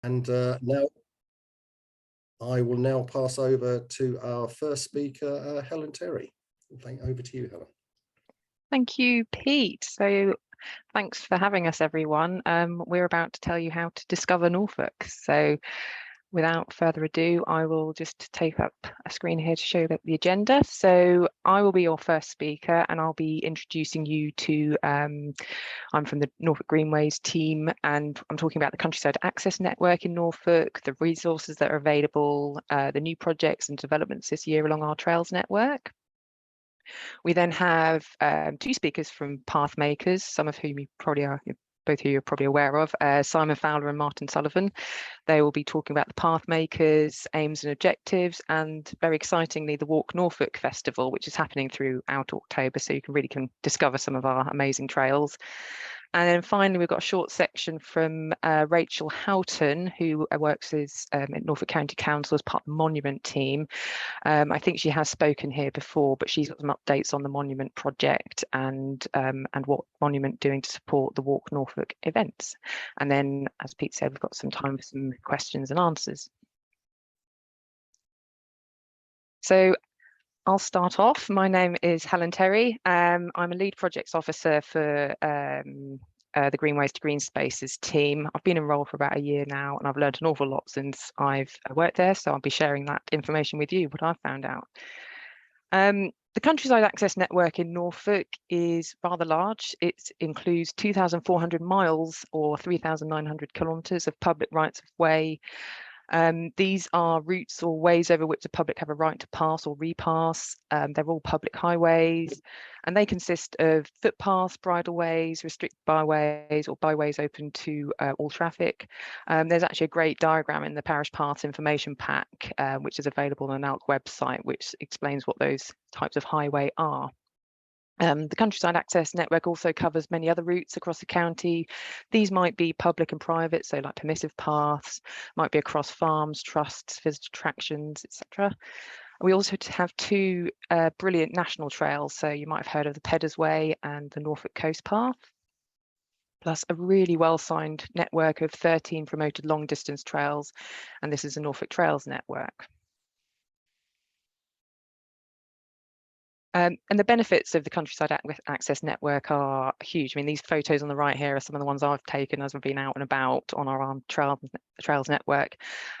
And now I will now pass over to our first speaker, Helen Terry. Over to you, Helen. Thank you, Pete. So thanks for having us, everyone. We're about to tell you how to discover Norfolk. So without further ado, I will just take up a screen here to show the agenda. So I will be your first speaker and I'll be introducing you to, I'm from the Norfolk Greenways team, and I'm talking about the Countryside Access Network in Norfolk, the resources that are available, the new projects and developments this year along our trails network. We then have two speakers from Pathmakers, some of whom you probably are, both of you are probably aware of, Simon Fowler and Martin Sullivan. They will be talking about the Pathmakers, aims and objectives, and very excitingly, the Walk Norfolk Festival, which is happening throughout October, so you can discover some of our amazing trails. And then finally, we've got a short section from Rachel Houghton, who works at Norfolk County Council as part of the Monument team. I think she has spoken here before, but she's got some updates on the Monument project and what Monument doing to support the Walk Norfolk events. And then, as Pete said, we've got some time for some questions and answers. So I'll start off. My name is Helen Terry. I'm a lead projects officer for the Greenways to Green Spaces team. I've been enrolled for about a year now, and I've learned an awful lot since I've worked there. So I'll be sharing that information with you, what I've found out. The Countryside Access Network in Norfolk is rather large. It includes 2,400 miles or 3,900 kilometres of public rights of way. These are routes or ways over which the public have a right to pass or repass. They're all public highways, and they consist of footpaths, bridleways, restricted byways, or byways open to all traffic. There's actually a great diagram in the Parish Paths Information Pack, which is available on the ALC website, which explains what those types of highway are. The Countryside Access Network also covers many other routes across the county. These might be public and private, so like permissive paths, might be across farms, trusts, visitor attractions, etc. We also have two brilliant national trails, so you might have heard of the Peddars Way and the Norfolk Coast Path, plus a really well-signed network of 13 promoted long-distance trails, and this is the Norfolk Trails Network. And the benefits of the Countryside Access Network are huge. I mean, these photos on the right here are some of the ones I've taken as I've been out and about on our trails network.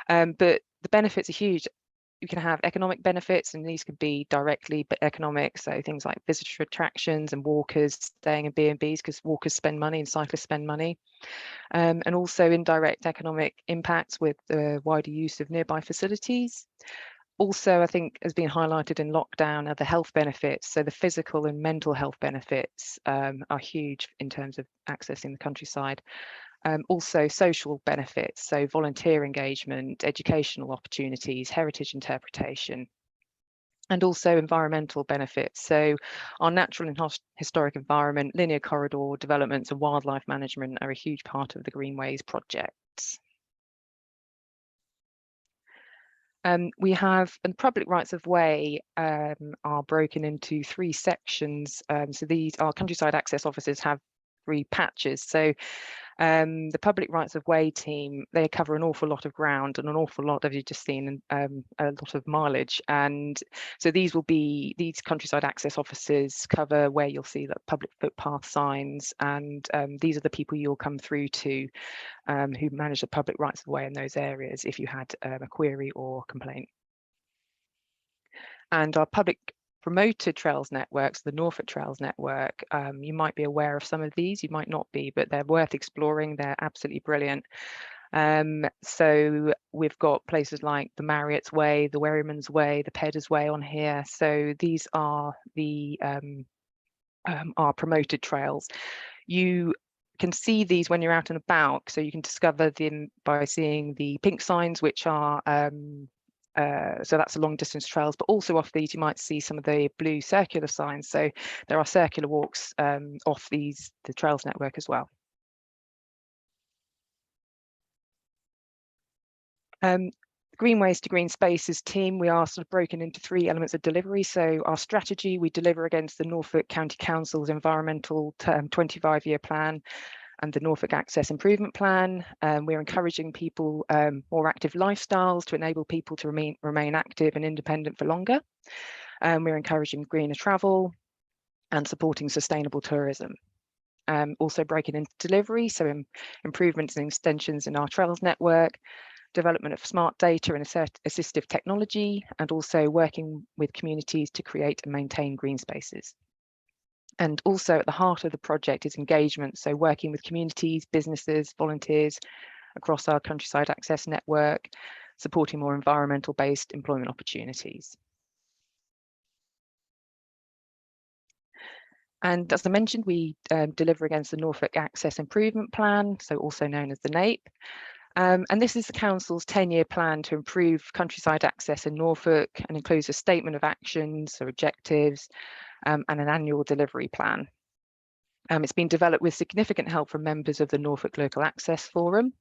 But the benefits are huge. You can have economic benefits, and these could be directly economic, so things like visitor attractions and walkers staying in B&Bs, because walkers spend money and cyclists spend money. And also indirect economic impacts with the wider use of nearby facilities. Also, I think has been highlighted in lockdown are the health benefits. So the physical and mental health benefits are huge in terms of accessing the countryside. Also social benefits, so volunteer engagement, educational opportunities, heritage interpretation, and also environmental benefits. So our natural and historic environment, linear corridor developments and wildlife management are a huge part of the Greenways projects. We have, and public rights of way are broken into three sections. So these, our countryside access officers have three patches. So the public rights of way team, they cover an awful lot of ground and an awful lot, as you've just seen, a lot of mileage. And so these countryside access officers cover where you'll see the public footpath signs, and these are the people you'll come through to who manage the public rights of way in those areas if you had a query or complaint. And our public promoted trails networks, the Norfolk Trails Network, you might be aware of some of these, you might not be, but they're worth exploring. They're absolutely brilliant. So we've got places like the Marriott's Way, the Wherryman's Way, the Peddars Way on here. So these are the our promoted trails. You can see these when you're out and about, so you can discover them by seeing the pink signs, which are so that's the long distance trails, but also off these you might see some of the blue circular signs. So there are circular walks off the trails network as well. Greenways to Green Spaces team, we are sort of broken into three elements of delivery. So our strategy, we deliver against the Norfolk County Council's environmental 25-year plan. and the Norfolk Access Improvement Plan. We're encouraging people more active lifestyles to enable people to remain active and independent for longer. We're encouraging greener travel and supporting sustainable tourism. Also breaking into delivery, so improvements and extensions in our trails network, development of smart data and assistive technology, and also working with communities to create and maintain green spaces. And also at the heart of the project is engagement, so working with communities, businesses, volunteers across our countryside access network, supporting more environmental-based employment opportunities. And as I mentioned, we deliver against the Norfolk Access Improvement Plan, so also known as the NAPE. And this is the Council's 10-year plan to improve countryside access in Norfolk, and includes a statement of actions or objectives and an annual delivery plan. It's been developed with significant help from members of the Norfolk Local Access Forum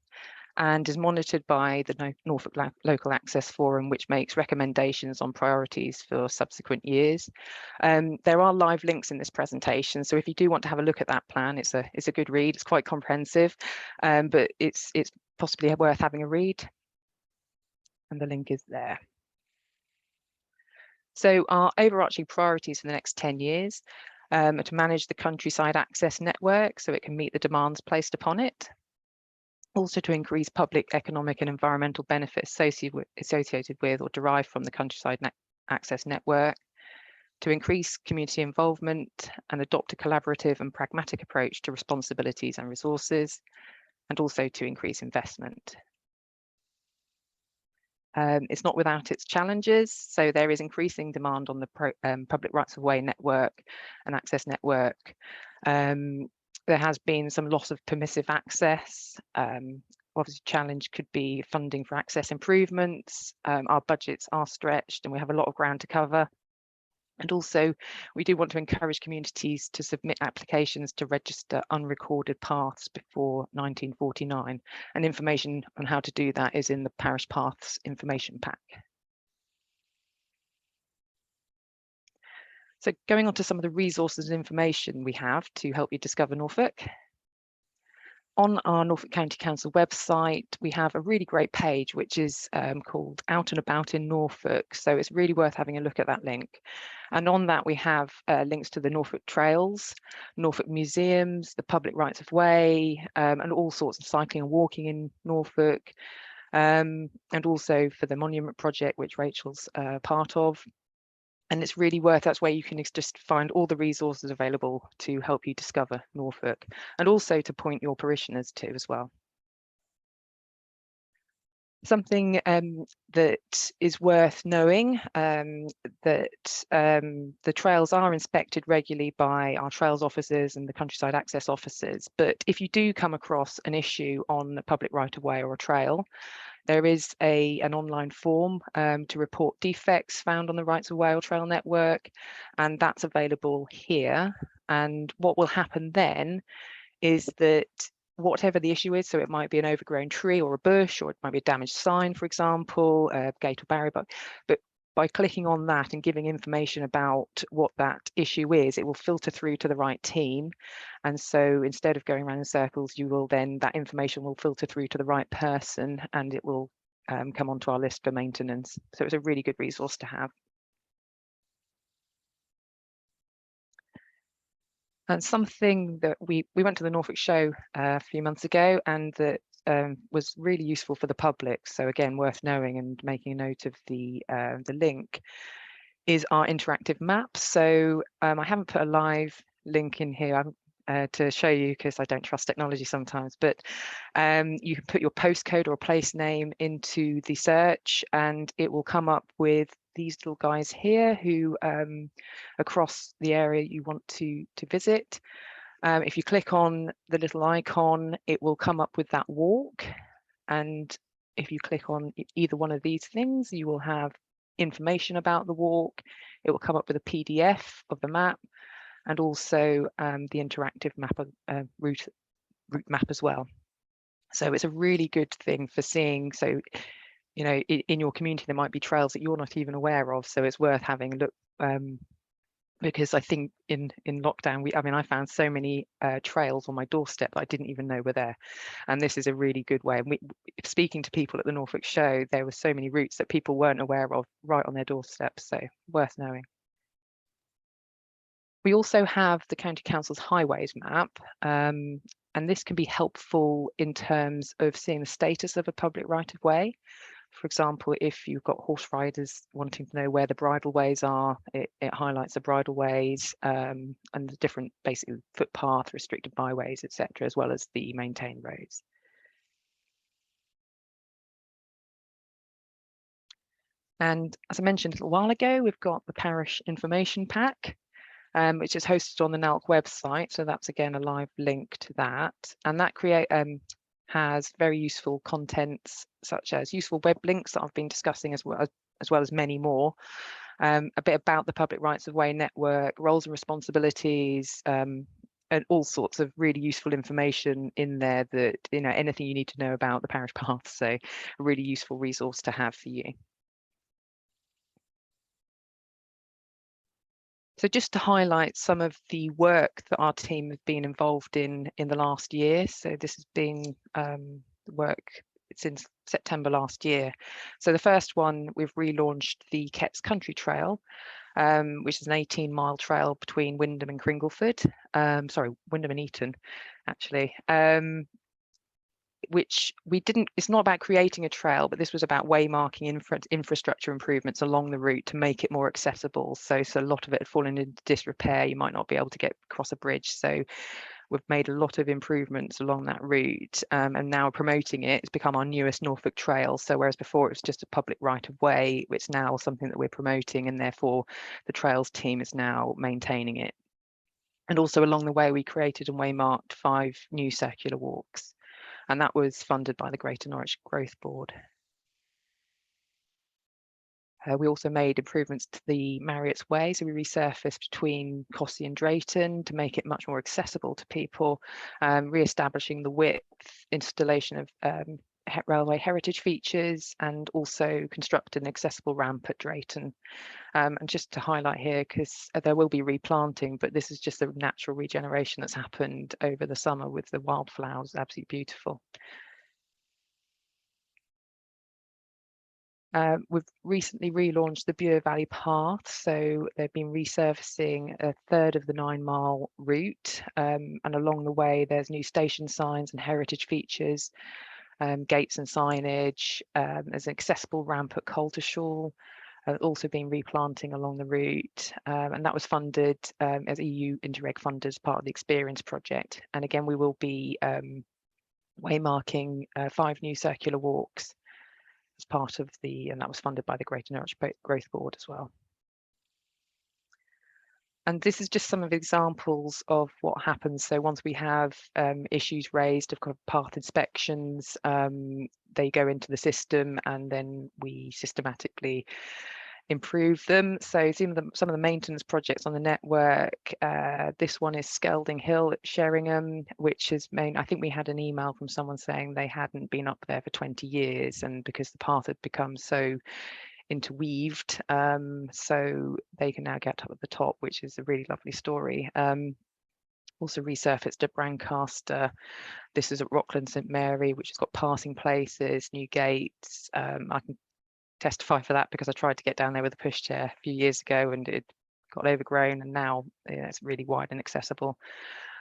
and is monitored by the Norfolk Local Access Forum, which makes recommendations on priorities for subsequent years. There are live links in this presentation, so if you do want to have a look at that plan, it's a good read. It's quite comprehensive, but it's possibly worth having a read, and the link is there. So our overarching priorities for the next 10 years are to manage the countryside access network so it can meet the demands placed upon it. Also to increase public, economic and environmental benefits associated with or derived from the countryside access network. To increase community involvement and adopt a collaborative and pragmatic approach to responsibilities and resources, and also to increase investment. It's not without its challenges, so there is increasing demand on the public rights of way network and access network. There has been some loss of permissive access. Obviously, challenge could be funding for access improvements. Our budgets are stretched and we have a lot of ground to cover. And also, we do want to encourage communities to submit applications to register unrecorded paths before 1949. And information on how to do that is in the Parish Paths information pack. So going on to some of the resources and information we have to help you discover Norfolk. On our Norfolk County Council website, we have a really great page, which is called Out and About in Norfolk. So it's really worth having a look at that link. And on that, we have links to the Norfolk Trails, Norfolk Museums, the Public Rights of Way, and all sorts of cycling and walking in Norfolk. And also for the Monument Project, which Rachel's part of. And it's really worth, that's where you can just find all the resources available to help you discover Norfolk, and also to point your parishioners to as well. Something that is worth knowing, that the trails are inspected regularly by our trails officers and the countryside access officers. But if you do come across an issue on a public right of way or a trail, there is an online form to report defects found on the rights of way or trail network, and that's available here. And what will happen then is that whatever the issue is, so it might be an overgrown tree or a bush, or it might be a damaged sign, for example, a gate or barrier, but by clicking on that and giving information about what that issue is, it will filter through to the right team. And so instead of going around in circles, you will then, that information will filter through to the right person, and it will come onto our list for maintenance. So it's a really good resource to have. And something that we went to the Norfolk show a few months ago, and that was really useful for the public. So again, worth knowing and making a note of the link is our interactive maps. So I haven't put a live link in here to show you because I don't trust technology sometimes, but you can put your postcode or a place name into the search and it will come up with these little guys here who across the area you want to visit. If you click on the little icon, it will come up with that walk. And if you click on either one of these things, you will have information about the walk. It will come up with a PDF of the map and also the interactive map, route map as well. So it's a really good thing for seeing. So, you know, in your community, there might be trails that you're not even aware of. So it's worth having a look, because I think in lockdown, I found so many trails on my doorstep that I didn't even know were there, and this is a really good way. And speaking to people at the Norfolk show, there were so many routes that people weren't aware of right on their doorstep, so worth knowing. We also have the County Council's highways map, and this can be helpful in terms of seeing the status of a public right of way. For example, if you've got horse riders wanting to know where the bridleways are, it highlights the bridleways and the different basically footpath, restricted byways, etc., as well as the maintained roads. And as I mentioned a little while ago, we've got the parish information pack, which is hosted on the NALC website. So that's again a live link to that. And that has very useful contents, such as useful web links that I've been discussing, as well as many more. A bit about the Public Rights of Way network, roles and responsibilities, and all sorts of really useful information in there that, anything you need to know about the parish path. So a really useful resource to have for you. So just to highlight some of the work that our team have been involved in the last year. So this has been work since September last year. So the first one, we've relaunched the Kets Country Trail, which is an 18-mile trail between Wymondham and Cringleford. Wymondham and Eton, actually. Which it's not about creating a trail, but this was about waymarking infrastructure improvements along the route to make it more accessible. So a lot of it had fallen into disrepair. You might not be able to get across a bridge. So we've made a lot of improvements along that route, and now promoting it. It's become our newest Norfolk trail. So whereas before it was just a public right of way, it's now something that we're promoting, and therefore the trails team is now maintaining it. And also along the way, we created and waymarked 5 new circular walks, and that was funded by the Greater Norwich Growth Board. We also made improvements to the Marriott's Way, so we resurfaced between Cossey and Drayton to make it much more accessible to people, re-establishing the width, installation of railway heritage features, and also constructed an accessible ramp at Drayton. And just to highlight here, because there will be replanting, but this is just a natural regeneration that's happened over the summer with the wildflowers, absolutely beautiful. We've recently relaunched the Bure Valley Path, so they've been resurfacing a third of the 9-mile route, and along the way there's new station signs and heritage features, gates and signage. There's an accessible ramp at Coltishall. Also been replanting along the route, and that was funded as EU Interreg funded as part of the Experience project. And again, we will be waymarking 5 new circular walks as part of and that was funded by the Greater Norwich Growth Board as well. And this is just some of the examples of what happens. So once we have issues raised, of course, path inspections, they go into the system, and then we systematically improve them. So some of the maintenance projects on the network, this one is Skelding Hill at Sheringham, which is I think we had an email from someone saying they hadn't been up there for 20 years, and because the path had become so interweaved, so they can now get up at the top, which is a really lovely story. Also resurfaced at Brancaster. This is at Rockland St Mary, which has got passing places, new gates. I can testify for that because I tried to get down there with a pushchair a few years ago, and it got overgrown, and now it's really wide and accessible.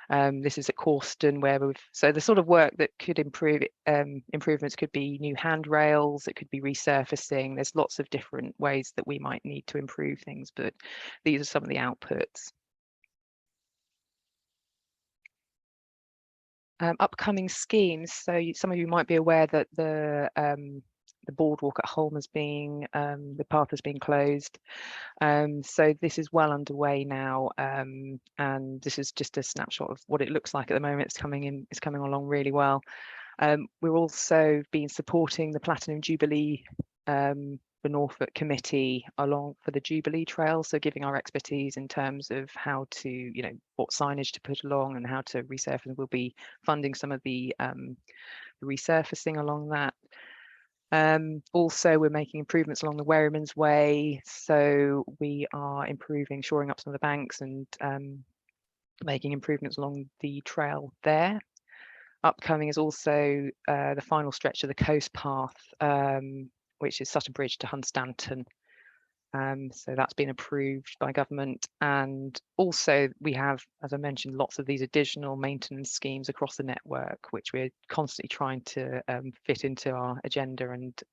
This is at Corston, where so the sort of work that could improve improvements could be new handrails, it could be resurfacing. There's lots of different ways that we might need to improve things, but these are some of the outputs. Upcoming schemes. So some of you might be aware that the boardwalk at Holme is the path has been closed. So this is well underway now, and this is just a snapshot of what it looks like at the moment. It's coming along really well. We're also been supporting the Platinum Jubilee the Norfolk committee along for the Jubilee Trail, so giving our expertise in terms of how to, what signage to put along and how to resurface. We'll be funding some of the resurfacing along that. Also, we're making improvements along the Wherryman's Way, so we are shoring up some of the banks and making improvements along the trail there. Upcoming is also the final stretch of the coast path, which is Sutton Bridge to Hunstanton. So that's been approved by government, and also we have, as I mentioned, lots of these additional maintenance schemes across the network, which we're constantly trying to fit into our agenda and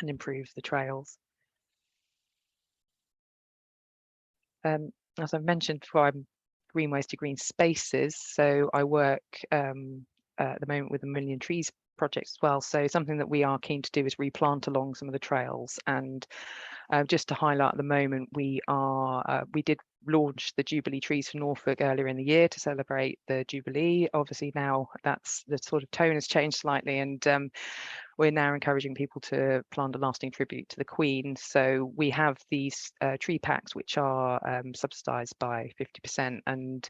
improve the trails. As I've mentioned before, I'm Greenways to Green Spaces, so I work at the moment with the Million Trees project as well. So something that we are keen to do is replant along some of the trails. And just to highlight at the moment, we did launch the Jubilee Trees for Norfolk earlier in the year to celebrate the Jubilee. Obviously now that's the sort of tone has changed slightly, and we're now encouraging people to plant a lasting tribute to the Queen. So we have these tree packs which are subsidised by 50%, and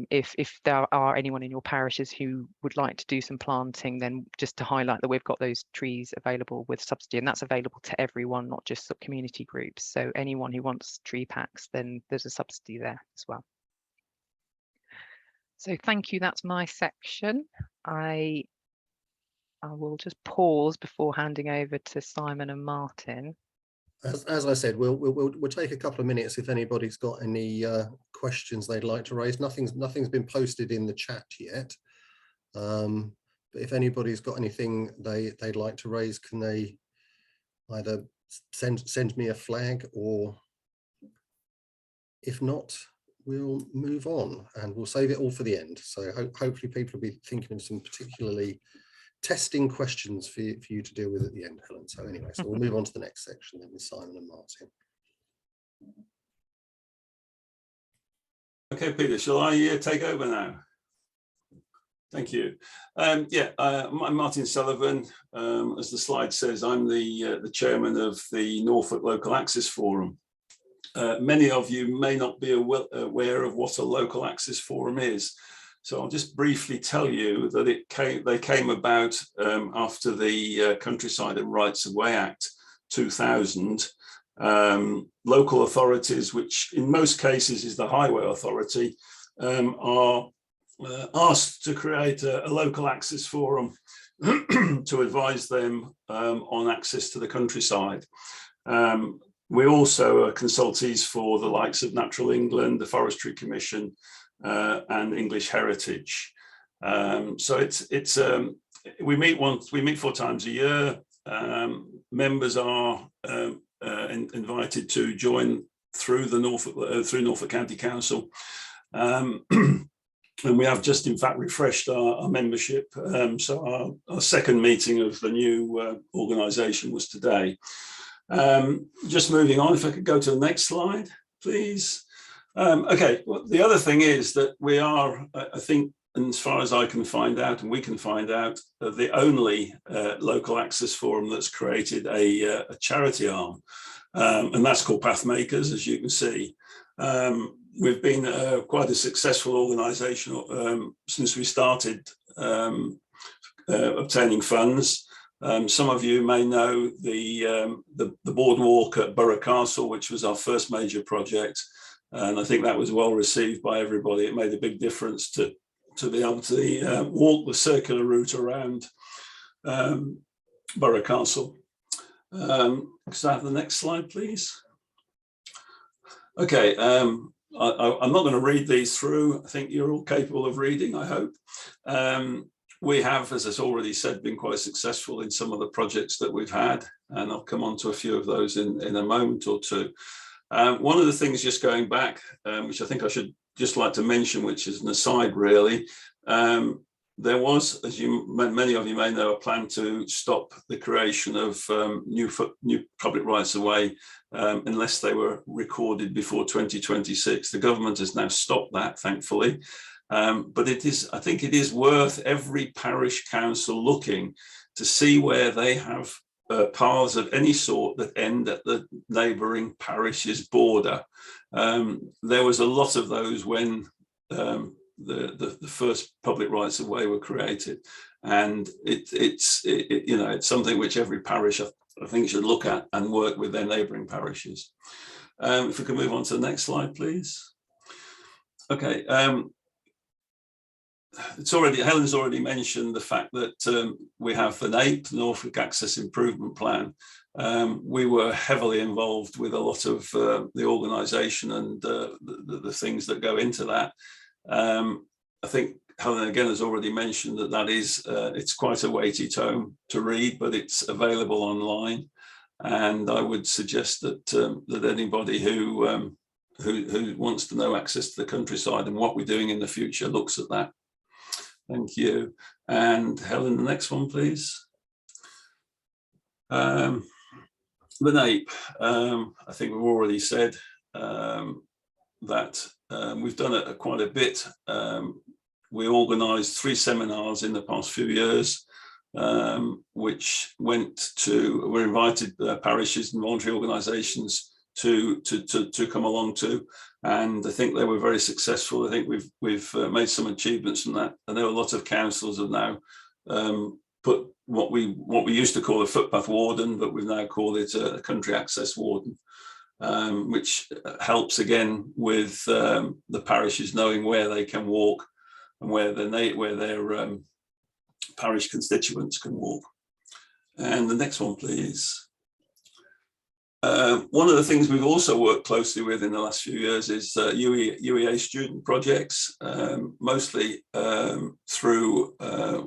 if there are anyone in your parishes who would like to do some planting, then just to highlight that we've got those trees available with subsidy, and that's available to everyone, not just community groups. So anyone who wants tree packs, then there's a subsidy there as well. So thank you, that's my section. I will just pause before handing over to Simon and Martin. As I said, we'll take a couple of minutes if anybody's got any questions they'd like to raise. Nothing's been posted in the chat yet, but if anybody's got anything they'd like to raise, can they either send me a flag, or if not, we'll move on and we'll save it all for the end. So hopefully people will be thinking of some particularly testing questions for you to deal with at the end, Helen. So anyway, so we'll move on to the next section then with Simon and Martin. Okay, Peter, shall I take over now? Thank you. I'm Martin Sullivan. As the slide says, I'm the chairman of the Norfolk Local Access Forum. Many of you may not be aware of what a local access forum is. So I'll just briefly tell you that they came about after the Countryside and Rights of Way Act 2000. Local authorities, which in most cases is the Highway Authority, are asked to create a local access forum to advise them on access to the countryside. We also are consultees for the likes of Natural England, the Forestry Commission, and English Heritage. So we meet 4 times a year. Members are invited to join through the Norfolk County Council, and we have just in fact refreshed our membership. So our second meeting of the new organisation was today. Just moving on, if I could go to the next slide, please. Okay, well, the other thing is that we are, I think, and as far as I can find out, and we can find out, the only local access forum that's created a charity arm, and that's called Pathmakers, as you can see. We've been quite a successful organisation since we started obtaining funds. Some of you may know the boardwalk at Borough Castle, which was our first major project. And I think that was well received by everybody. It made a big difference to be able to walk the circular route around Borough Castle. Could I have the next slide, please? Okay, I'm not going to read these through. I think you're all capable of reading, I hope. We have, as I've already said, been quite successful in some of the projects that we've had, and I'll come on to a few of those in a moment or two. One of the things, just going back, which I think I should just like to mention, which is an aside really, there was, as many of you may know, a plan to stop the creation of new public rights of way unless they were recorded before 2026. The government has now stopped that, thankfully. But I think it is worth every parish council looking to see where they have paths of any sort that end at the neighbouring parish's border. There was a lot of those when the first public rights of way were created, and it's something which every parish I think should look at and work with their neighbouring parishes. If we can move on to the next slide, please. Okay. Helen's already mentioned the fact that we have the NAPE, the Norfolk Access Improvement Plan. We were heavily involved with a lot of the organisation and the things that go into that. I think Helen again has already mentioned that is it's quite a weighty tome to read, but it's available online, and I would suggest that that anybody who wants to know access to the countryside and what we're doing in the future looks at that. Thank you. And Helen, the next one, please. The NAPE, I think we've already said that we've done quite a bit. We organised 3 seminars in the past few years, which were invited parishes and voluntary organisations to come along to, and I think they were very successful. I think we've made some achievements from that, and there are a lot of councils have now put what we used to call a footpath warden, but we've now called it a country access warden, which helps again with the parishes knowing where they can walk and where their parish constituents can walk. And the next one, please. One of the things we've also worked closely with in the last few years is UEA student projects, mostly through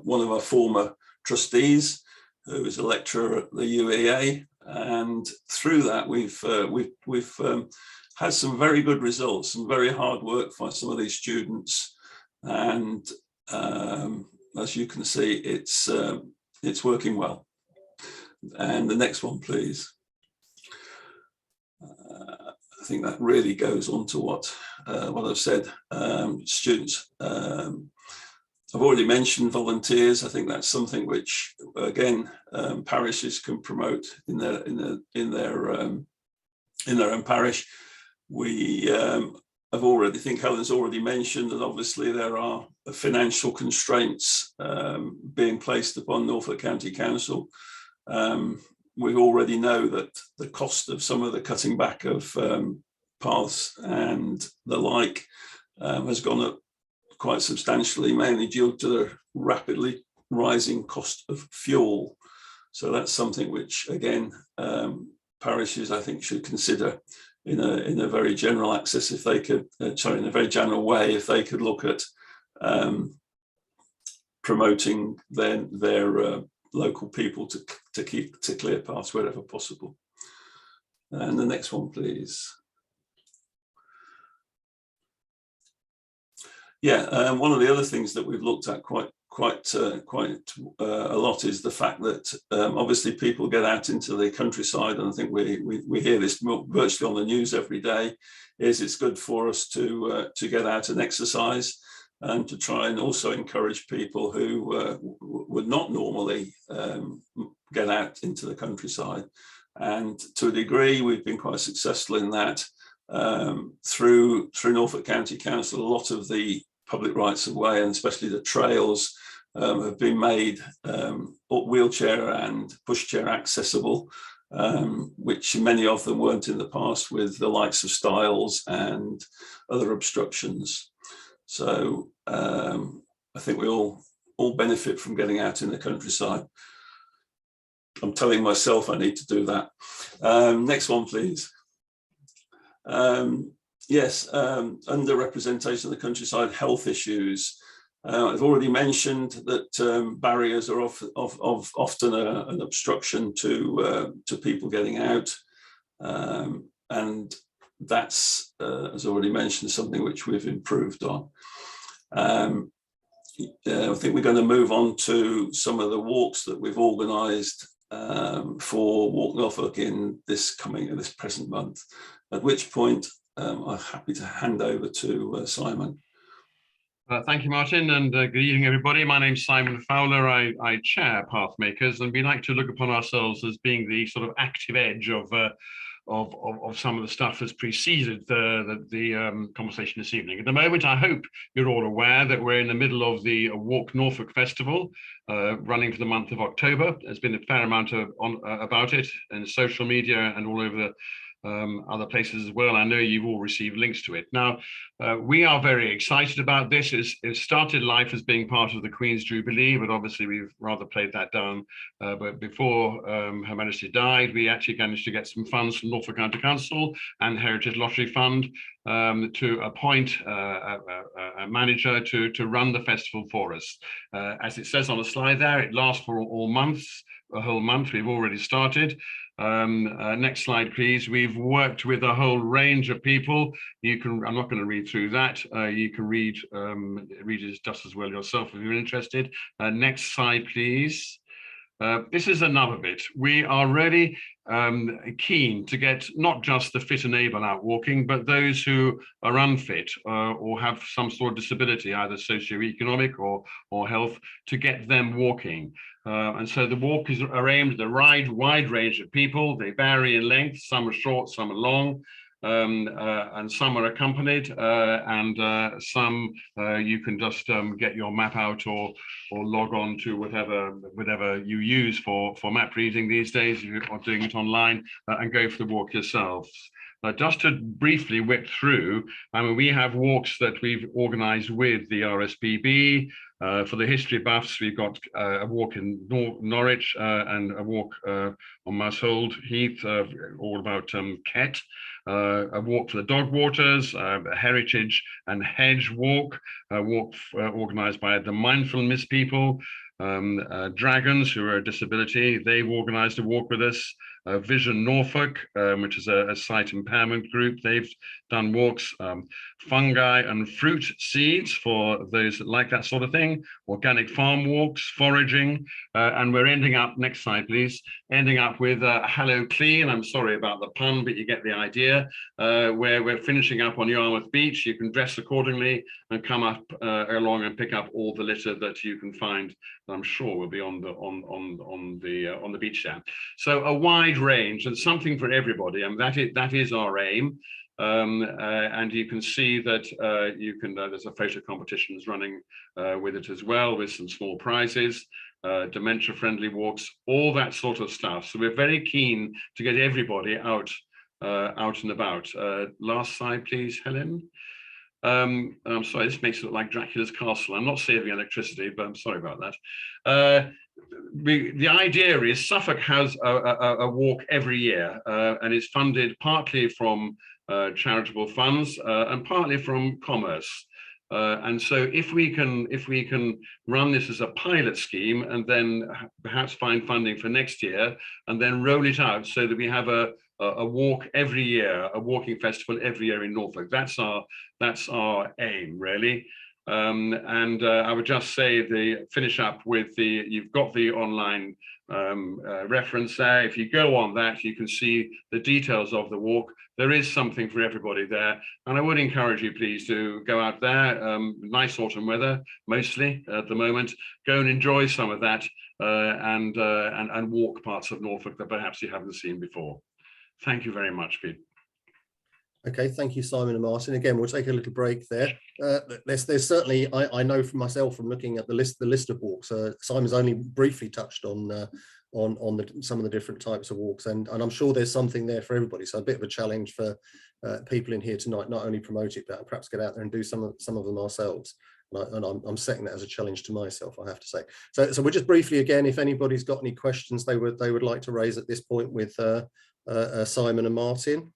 one of our former trustees, who is a lecturer at the UEA, and through that we've had some very good results, some very hard work for some of these students, and as you can see, it's working well. And the next one, please. I think that really goes on to what I've said. Students, I've already mentioned volunteers. I think that's something which, again, parishes can promote in their own parish. We I think Helen's already mentioned that obviously there are financial constraints being placed upon Norfolk County Council. We already know that the cost of some of the cutting back of paths and the like has gone up quite substantially, mainly due to the rapidly rising cost of fuel. So that's something which, again, parishes, I think, should consider in a very general access, if they could, in a very general way, if they could look at promoting their local people to clear paths wherever possible. And the next one, please. Yeah, one of the other things that we've looked at quite a lot is the fact that obviously people get out into the countryside, and I think we hear this virtually on the news every day. It's good for us to get out and exercise, and to try and also encourage people who would not normally get out into the countryside. And to a degree, we've been quite successful in that. Through Norfolk County Council, a lot of the public rights of way, and especially the trails, have been made wheelchair and pushchair accessible, which many of them weren't in the past, with the likes of stiles and other obstructions. So I think we all benefit from getting out in the countryside. I'm telling myself I need to do that. Next one, please. Yes, underrepresentation of the countryside, health issues. I've already mentioned that barriers are often an obstruction to people getting out, and that's, as already mentioned, something which we've improved on. I think we're going to move on to some of the walks that we've organised for Walk Norfolk in this present month, at which point I'm happy to hand over to Simon. Thank you, Martin, and good evening, everybody. My name's Simon Fowler. I chair Pathmakers, and we like to look upon ourselves as being the sort of active edge of of some of the stuff that's preceded the conversation this evening. At the moment, I hope you're all aware that we're in the middle of the Walk Norfolk Festival, running for the month of October. There's been a fair amount about it in social media and all over the other places as well. I know you've all received links to it. Now, we are very excited about this. It started life as being part of the Queen's Jubilee, but obviously we've rather played that down. But before Her Majesty died, we actually managed to get some funds from Norfolk County Council and Heritage Lottery Fund to appoint a manager to run the festival for us. As it says on the slide there, it lasts for all months, a whole month. We've already started. Next slide, please. We've worked with a whole range of people. I'm not going to read through that. You can read it just as well yourself if you're interested. Next slide, please. This is another bit. We are really keen to get not just the fit and able out walking, but those who are unfit or have some sort of disability, either socioeconomic or health, to get them walking. And so the walk is aimed at a wide range of people. They vary in length. Some are short, some are long. And some are accompanied, and some you can just get your map out or log on to whatever you use for map reading these days, if you're doing it online, and go for the walk yourselves. Just to briefly whip through, I mean, we have walks that we've organised with the RSPB. For the history buffs, we've got a walk in Norwich and a walk on Moushold Heath, all about Kett. A walk for the dog waters, a heritage and hedge walk, a walk organised by the mindfulness people. Dragons, who are a disability, they've organised a walk with us. Vision Norfolk, which is a sight impairment group, they've done walks. Fungi and fruit seeds for those that like that sort of thing. Organic farm walks, foraging, and we're ending up, next slide please, ending up with Hello Clean. I'm sorry about the pun, but you get the idea. Where we're finishing up on Yarmouth Beach. You can dress accordingly and come up along and pick up all the litter that you can find. I'm sure will be on the beach there. So a wide range and something for everybody, and that is our aim. And you can see that there's a photo competition is running with it as well, with some small prizes, dementia-friendly walks, all that sort of stuff. So we're very keen to get everybody out and about. Last slide, please, Helen. I'm sorry, this makes it look like Dracula's castle. I'm not saving electricity, but I'm sorry about that. The idea is Suffolk has a walk every year, and it's funded partly from charitable funds and partly from commerce. And so if we can run this as a pilot scheme and then perhaps find funding for next year and then roll it out so that we have a walk every year, a walking festival every year in Norfolk. That's our aim, really. And I would just say finish up with you've got the online reference there. If you go on that, you can see the details of the walk. There is something for everybody there. And I would encourage you, please, to go out there. Nice autumn weather, mostly at the moment. Go and enjoy some of that and walk parts of Norfolk that perhaps you haven't seen before. Thank you very much, Pete. Okay, thank you, Simon and Martin. Again, we'll take a little break there. There's certainly, I know for myself from looking at the list of walks, Simon's only briefly touched on some of the different types of walks, and I'm sure there's something there for everybody. So a bit of a challenge for people in here tonight, not only promote it, but perhaps get out there and do some of them ourselves. And I'm setting that as a challenge to myself, I have to say. So we'll just briefly again, if anybody's got any questions they would like to raise at this point with Simon and Martin.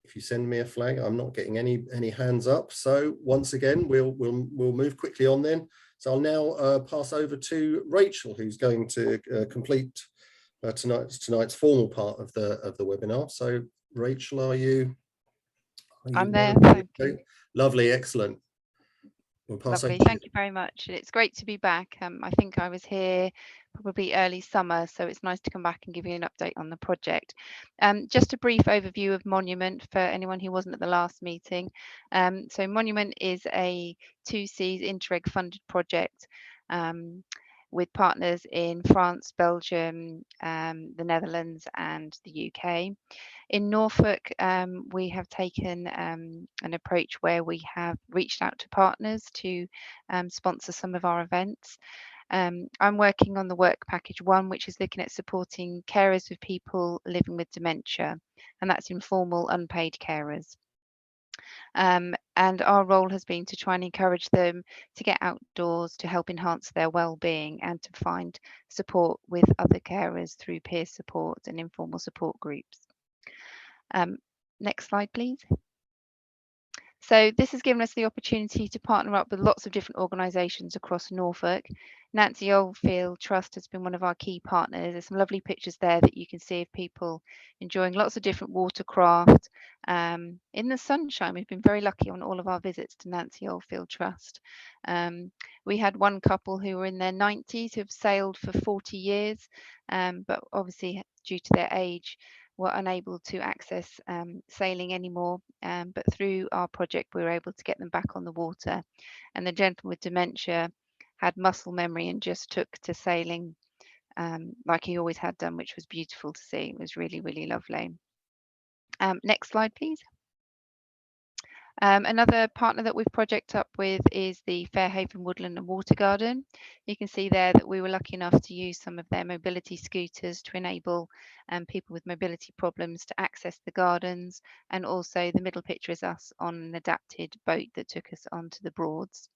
If you send me a flag, I'm not getting any hands up. So once again, we'll move quickly on then. So I'll now pass over to Rachel, who's going to complete tonight's formal part of the webinar. So Rachel, are you I'm there. Thank you. Lovely, excellent. We'll pass Lovely, over thank you very much. It's great to be back. I think I was here probably early summer, so it's nice to come back and give you an update on the project. Just a brief overview of Monument for anyone who wasn't at the last meeting. So Monument is a 2Cs Interreg funded project. with partners in France, Belgium, the Netherlands and the UK. In Norfolk, we have taken an approach where we have reached out to partners to sponsor some of our events. I'm working on the work package 1, which is looking at supporting carers with people living with dementia, and that's informal unpaid carers. And our role has been to try and encourage them to get outdoors to help enhance their well-being and to find support with other carers through peer support and informal support groups. Next slide, please. So this has given us the opportunity to partner up with lots of different organisations across Norfolk. Nancy Oldfield Trust has been one of our key partners. There's some lovely pictures there that you can see of people enjoying lots of different watercraft in the sunshine. We've been very lucky on all of our visits to Nancy Oldfield Trust. We had one couple who were in their 90s who've sailed for 40 years, but obviously due to their age, were unable to access sailing anymore, but through our project we were able to get them back on the water. And the gentleman with dementia had muscle memory and just took to sailing like he always had done, which was beautiful to see. It was really, really lovely. Next slide, please. Another partner that we've project up with is the Fairhaven Woodland and Water Garden. You can see there that we were lucky enough to use some of their mobility scooters to enable people with mobility problems to access the gardens, and also the middle picture is us on an adapted boat that took us onto the Broads.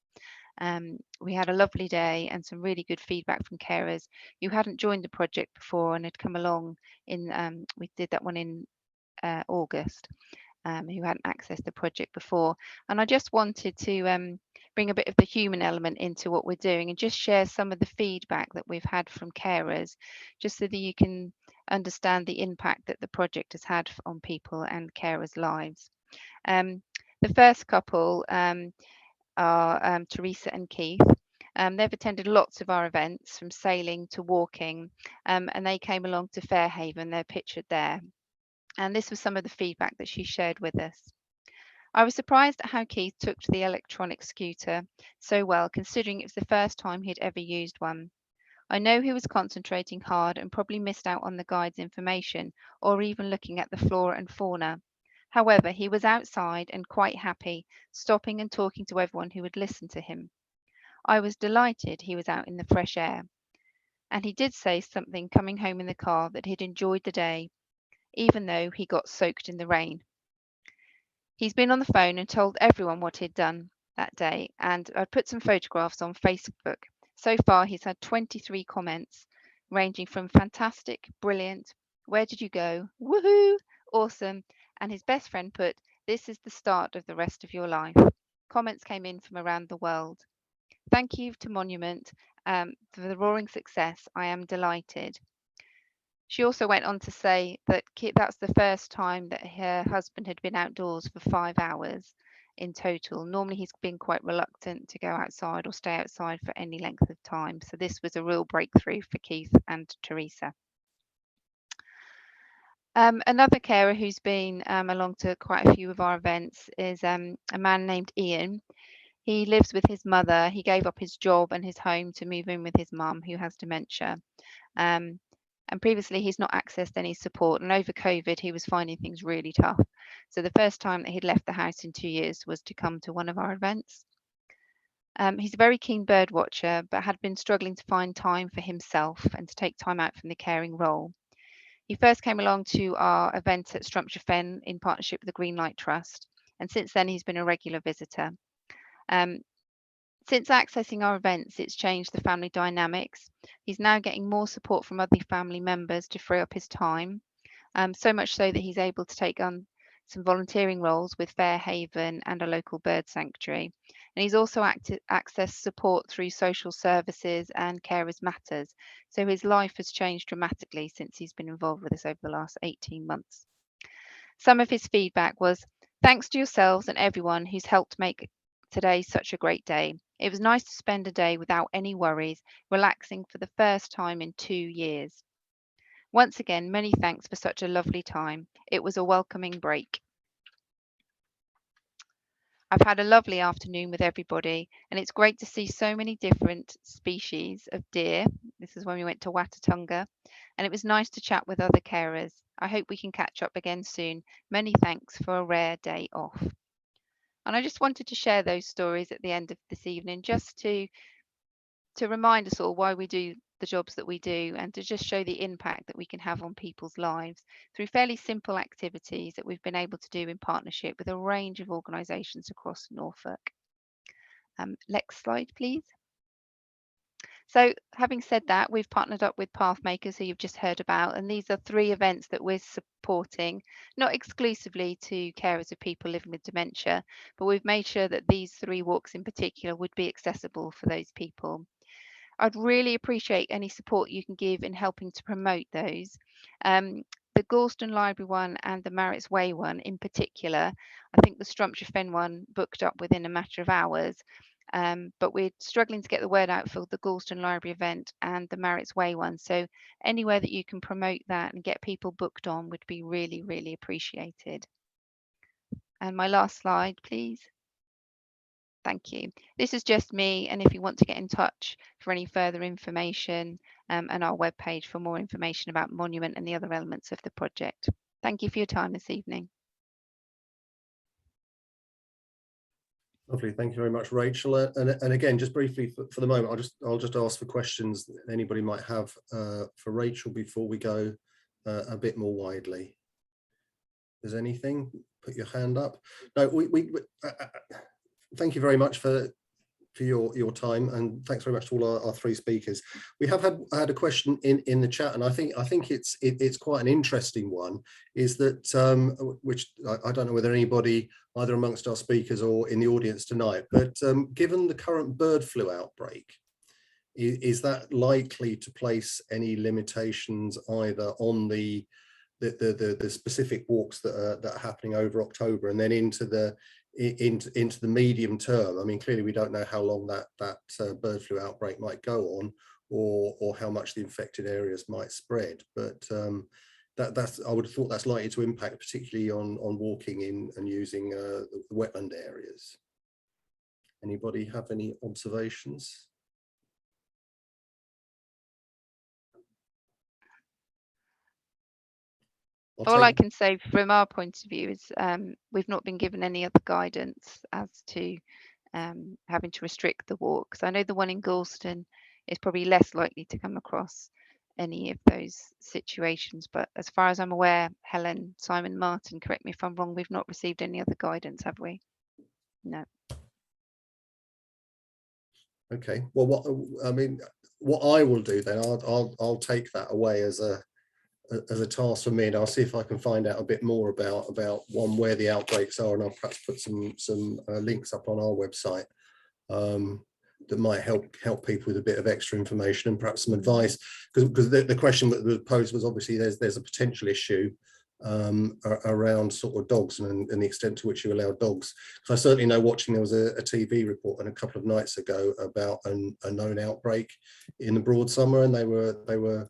We had a lovely day and some really good feedback from carers who hadn't joined the project before and had come along in, we did that one in August. Who hadn't accessed the project before. And I just wanted to bring a bit of the human element into what we're doing and just share some of the feedback that we've had from carers, just so that you can understand the impact that the project has had on people and carers' lives. The first couple are Teresa and Keith. They've attended lots of our events, from sailing to walking, and they came along to Fairhaven. They're pictured there. And this was some of the feedback that she shared with us. I was surprised at how Keith took to the electronic scooter so well, considering it was the first time he'd ever used one. I know he was concentrating hard and probably missed out on the guide's information or even looking at the flora and fauna. However, he was outside and quite happy, stopping and talking to everyone who would listen to him. I was delighted he was out in the fresh air. And he did say something coming home in the car that he'd enjoyed the day, even though he got soaked in the rain. He's been on the phone and told everyone what he'd done that day, and I've put some photographs on Facebook. So far, he's had 23 comments, ranging from fantastic, brilliant, where did you go, woohoo, awesome, and his best friend put, this is the start of the rest of your life. Comments came in from around the world. Thank you to Monument for the roaring success. I am delighted. She also went on to say that that's the first time that her husband had been outdoors for 5 hours in total. Normally he's been quite reluctant to go outside or stay outside for any length of time. So this was a real breakthrough for Keith and Teresa. Another carer who's been along to quite a few of our events is a man named Ian. He lives with his mother. He gave up his job and his home to move in with his mum, who has dementia. And previously he's not accessed any support, and over COVID he was finding things really tough. So the first time that he'd left the house in 2 years was to come to one of our events. He's a very keen bird watcher, but had been struggling to find time for himself and to take time out from the caring role. He first came along to our event at Strumpshire Fen in partnership with the Greenlight Trust, and since then he's been a regular visitor. Since accessing our events, it's changed the family dynamics. He's now getting more support from other family members to free up his time, so much so that he's able to take on some volunteering roles with Fairhaven and a local bird sanctuary. And he's also accessed support through social services and Carers Matters. So his life has changed dramatically since he's been involved with us over the last 18 months. Some of his feedback was, thanks to yourselves and everyone who's helped make today such a great day. It was nice to spend a day without any worries, relaxing for the first time in 2 years. Once again, many thanks for such a lovely time. It was a welcoming break. I've had a lovely afternoon with everybody, and it's great to see so many different species of deer. This is when we went to Watatunga, and it was nice to chat with other carers. I hope we can catch up again soon. Many thanks for a rare day off. And I just wanted to share those stories at the end of this evening, just to remind us all why we do the jobs that we do, and to just show the impact that we can have on people's lives through fairly simple activities that we've been able to do in partnership with a range of organisations across Norfolk. Next slide, please. So having said that, we've partnered up with Pathmakers, who you've just heard about, and these are 3 events that we're supporting, not exclusively to carers of people living with dementia, but we've made sure that these 3 walks in particular would be accessible for those people. I'd really appreciate any support you can give in helping to promote those. The Gorleston Library one and the Marriotts Way one in particular, I think the Strumpshire Fen one booked up within a matter of hours, but we're struggling to get the word out for the Gorleston Library event and the Marriotts Way one. So anywhere that you can promote that and get people booked on would be really, really appreciated. And my last slide, please. Thank you. This is just me, and if you want to get in touch for any further information, and our webpage for more information about Monument and the other elements of the project. Thank you for your time this evening. Lovely, thank you very much, Rachel. And again, just briefly for the moment, I'll just ask for questions that anybody might have for Rachel before we go a bit more widely. Is there anything? Put your hand up. No, thank you very much for your time, and thanks very much to all our 3 speakers. We have had a question in the chat, and I think it's quite an interesting one. Is that which I don't know whether anybody either amongst our speakers or in the audience tonight, but given the current bird flu outbreak, is that likely to place any limitations either on the specific walks that are happening over October and then into the medium term? I mean, clearly we don't know how long that bird flu outbreak might go on, or how much the infected areas might spread, but that's, I would have thought that's likely to impact particularly on walking in and using the wetland areas. Anybody have any observations? All I can say from our point of view is we've not been given any other guidance as to having to restrict the walks. I know the one in Gorleston is probably less likely to come across any of those situations, but as far as I'm aware, Helen, Simon, Martin, correct me if I'm wrong, we've not received any other guidance, have we? No. Okay, well, what I will do then, I'll take that away as a task for me, and I'll see if I can find out a bit more about where the outbreaks are, and I'll perhaps put some links up on our website that might help people with a bit of extra information and perhaps some advice, because the question that was posed was obviously there's a potential issue around sort of dogs and the extent to which you allow dogs. So I certainly know, watching, there was a TV report and a couple of nights ago about a known outbreak in the Broadsummer, and they were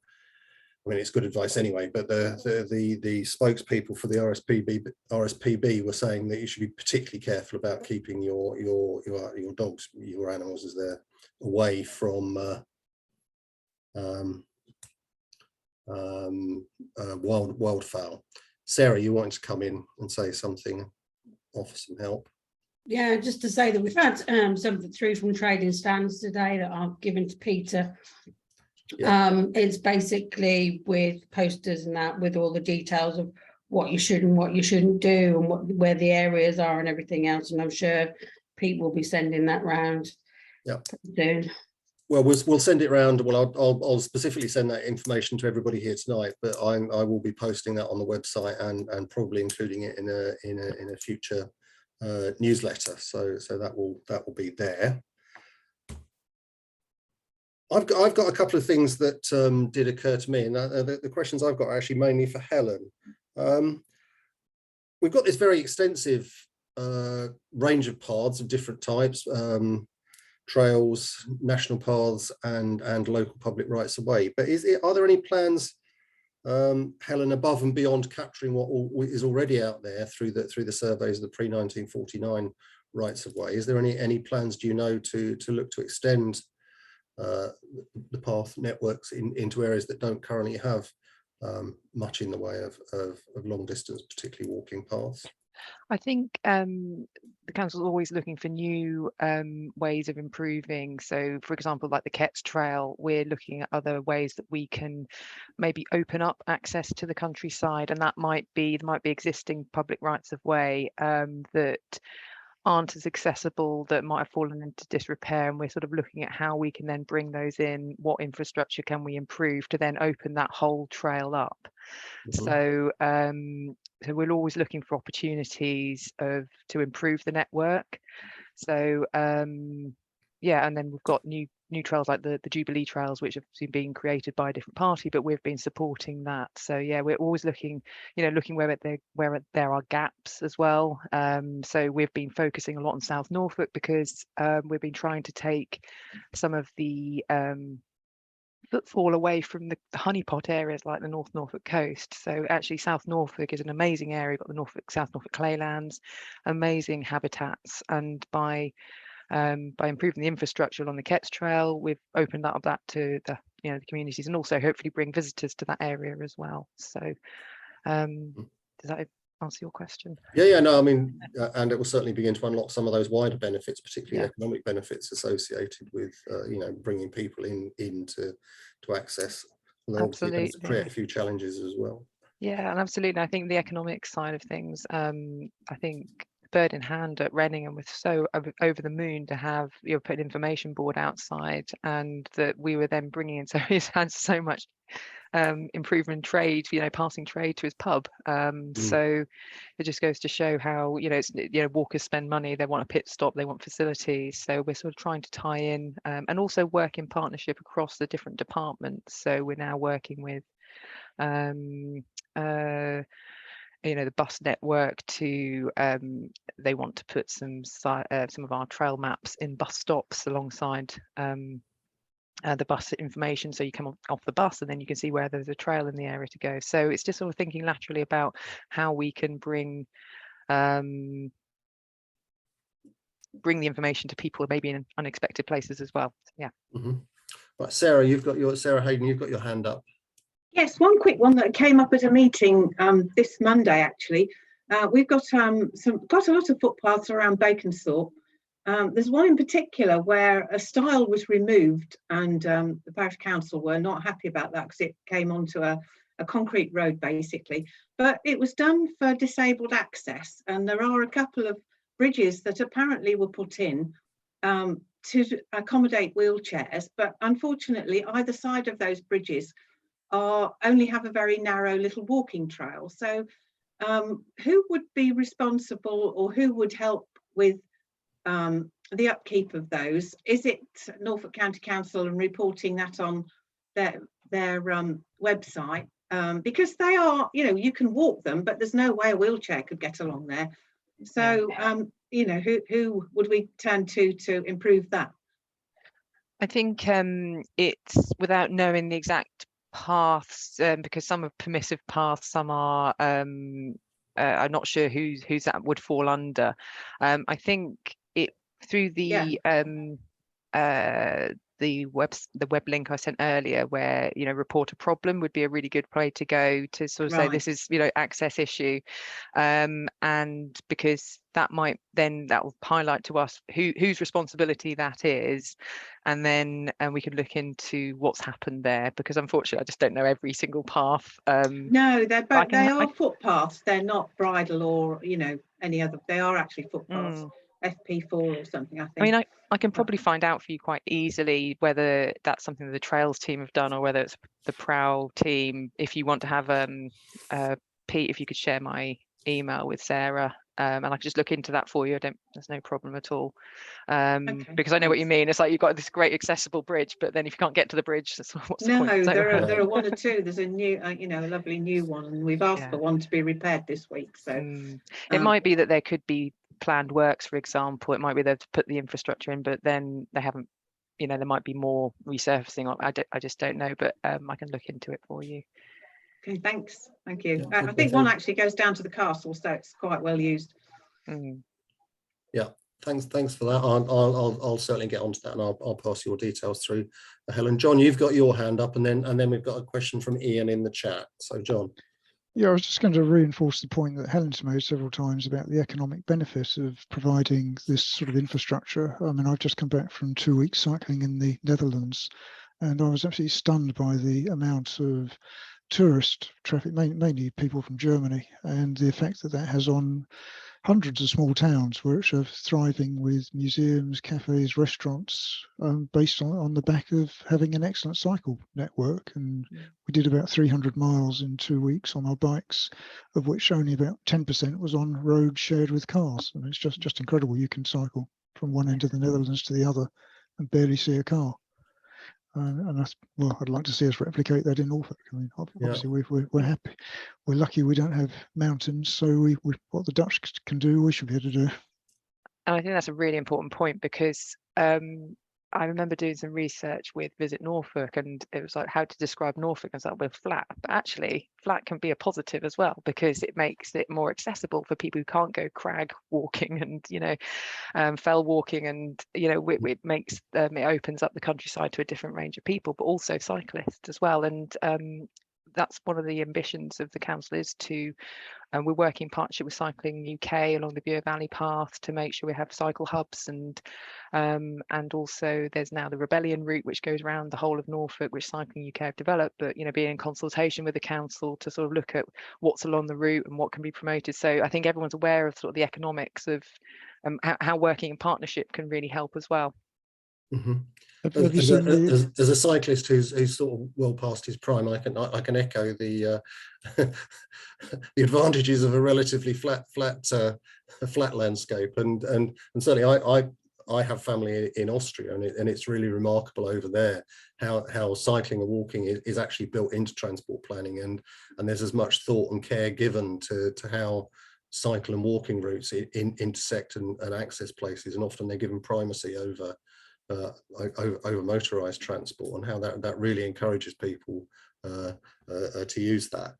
I mean, it's good advice anyway, but the spokespeople for the RSPB were saying that you should be particularly careful about keeping your dogs, your animals as they're away from wildfowl. Sarah, you wanted to come in and say something, offer some help? Yeah, just to say that we've had something through from trading standards today that I've given to Peter. Yeah. It's basically with posters and that, with all the details of what you should and what you shouldn't do, and where the areas are and everything else. And I'm sure Pete will be sending that round. Yeah. Soon. Well, we'll send it round. Well, I'll specifically send that information to everybody here tonight, but I will be posting that on the website and probably including it in a future newsletter. So that will be there. I've got a couple of things that did occur to me, and the questions I've got are actually mainly for Helen. We've got this very extensive range of paths of different types, trails, national paths, and local public rights of way. But are there any plans, Helen, above and beyond capturing what is already out there through the surveys of the pre-1949 rights of way. Is there any plans, do you know, to look to extend the path networks into areas that don't currently have much in the way of long distance, particularly walking paths? I think the council is always looking for new ways of improving. So, for example, like the Ketts Trail, we're looking at other ways that we can maybe open up access to the countryside, and that might be existing public rights of way that aren't as accessible, that might have fallen into disrepair, and we're sort of looking at how we can then bring those in, what infrastructure can we improve to then open that whole trail up. So so we're always looking for opportunities to improve the network. So yeah, and then we've got new trails like the Jubilee trails, which have been created by a different party, but we've been supporting that. So yeah, we're always looking, looking where there are gaps as well. So we've been focusing a lot on South Norfolk because we've been trying to take some of the footfall away from the honeypot areas like the North Norfolk coast. So actually South Norfolk is an amazing area. You've got the South Norfolk claylands, amazing habitats, and by improving the infrastructure along the Ketts Trail, we've opened up that to the the communities, and also hopefully bring visitors to that area as well. So does that answer your question? Yeah, no, I mean, and it will certainly begin to unlock some of those wider benefits, particularly economic benefits associated with bringing people in to access. Although obviously it does create a few challenges as well. Yeah, and absolutely. I think the economic side of things, I think Bird in Hand at Reading and was so over the moon to have put an information board outside, and that we were then bringing in, so he's had so much improvement in trade, passing trade to his pub. So it just goes to show how walkers spend money, they want a pit stop, they want facilities. So we're sort of trying to tie in and also work in partnership across the different departments. So we're now working with the bus network to they want to put some of our trail maps in bus stops alongside the bus information, so you come off the bus and then you can see where there's a trail in the area to go. So it's just sort of thinking laterally about how we can bring the information to people maybe in unexpected places as well. Yeah. Right, Sarah Hayden, you've got your hand up. Yes, one quick one that came up at a meeting this Monday, actually. We've got quite a lot of footpaths around Baconsthorpe. There's one in particular where a stile was removed, and the parish council were not happy about that because it came onto a concrete road basically. But it was done for disabled access, and there are a couple of bridges that apparently were put in to accommodate wheelchairs, but unfortunately either side of those bridges only have a very narrow little walking trail. So who would be responsible, or who would help with the upkeep of those? Is it Norfolk County Council and reporting that on their website? Because they are, you can walk them, but there's no way a wheelchair could get along there. So who would we turn to improve that? I think it's without knowing the exact paths, because some are permissive paths, some are I'm not sure who's that would fall under. I think it through the web link I sent earlier, where report a problem would be a really good place to go to sort of say this is access issue, and because that will highlight to us whose responsibility that is, and then we can look into what's happened there, because unfortunately I just don't know every single path. No, they are footpaths, they're not bridle or any other, they are actually footpaths. FP4 or something, I think. I mean, I can probably find out for you quite easily whether that's something that the Trails team have done or whether it's the Prowl team. If you want to have Pete, if you could share my email with Sarah, and I can just look into that for you. There's no problem at all. Because I know what you mean. It's like you've got this great accessible bridge, but then if you can't get to the bridge, what's the point? There are one or two. There's a new, a lovely new one, and we've asked for one to be repaired this week. So it might be that there could be planned works, for example. It might be there to put the infrastructure in, but then they haven't, there might be more resurfacing. I just don't know, but I can look into it for you. Okay, thanks. Thank you. I think one actually goes down to the castle, so it's quite well used. Yeah, Thanks for that. I'll certainly get onto that, and I'll pass your details through. Helen, John, you've got your hand up, and then we've got a question from Ian in the chat. So, John. Yeah, I was just going to reinforce the point that Helen's made several times about the economic benefits of providing this sort of infrastructure. I mean, I've just come back from 2 weeks cycling in the Netherlands, and I was absolutely stunned by the amount of tourist traffic, mainly people from Germany, and the effect that that has on hundreds of small towns which are thriving with museums, cafes, restaurants, based on the back of having an excellent cycle network. And we did about 300 miles in 2 weeks on our bikes, of which only about 10% was on roads shared with cars. And it's just incredible. You can cycle from one end of the Netherlands to the other and barely see a car. And that's, well, I'd like to see us replicate that in Norfolk. I mean, obviously we're happy. We're lucky we don't have mountains, so what the Dutch can do, we should be able to do. And I think that's a really important point, because I remember doing some research with Visit Norfolk, and it was like how to describe Norfolk. I was like, well, flat, but actually flat can be a positive as well, because it makes it more accessible for people who can't go crag walking and fell walking, and it makes it opens up the countryside to a different range of people, but also cyclists as well. And that's one of the ambitions of the council, is to we're working in partnership with Cycling UK along the Bure Valley Path to make sure we have cycle hubs, and also there's now the Rebellion route, which goes around the whole of Norfolk, which Cycling UK have developed, but being in consultation with the council to sort of look at what's along the route and what can be promoted. So I think everyone's aware of sort of the economics of how working in partnership can really help as well. Mm-hmm. As a cyclist who's sort of well past his prime, I can echo the the advantages of a relatively flat landscape, and certainly I have family in Austria, and it's really remarkable over there how cycling and walking is actually built into transport planning, and there's as much thought and care given to how cycle and walking routes intersect and access places, and often they're given primacy over motorized transport, and how that really encourages people to use that.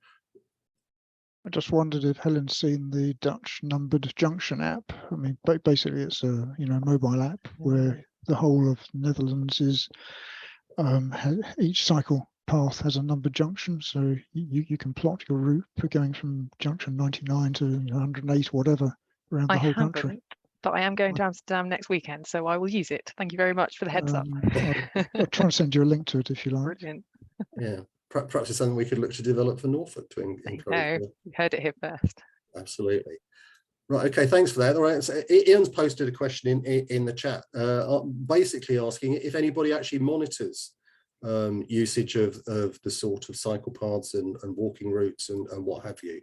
I just wondered if Helen's seen the Dutch numbered junction app. I mean, basically it's a mobile app where the whole of Netherlands is each cycle path has a numbered junction, so you can plot your route for going from junction 99 to 108 or whatever around the whole country. But I am going to Amsterdam next weekend, so I will use it. Thank you very much for the heads up. I'll try and send you a link to it if you like. Brilliant. Yeah, perhaps it's something we could look to develop for Norfolk to encourage. You heard it here first. Absolutely. Right, okay, thanks for that. All right, so Ian's posted a question in the chat, basically asking if anybody actually monitors usage of the sort of cycle paths and walking routes and what have you.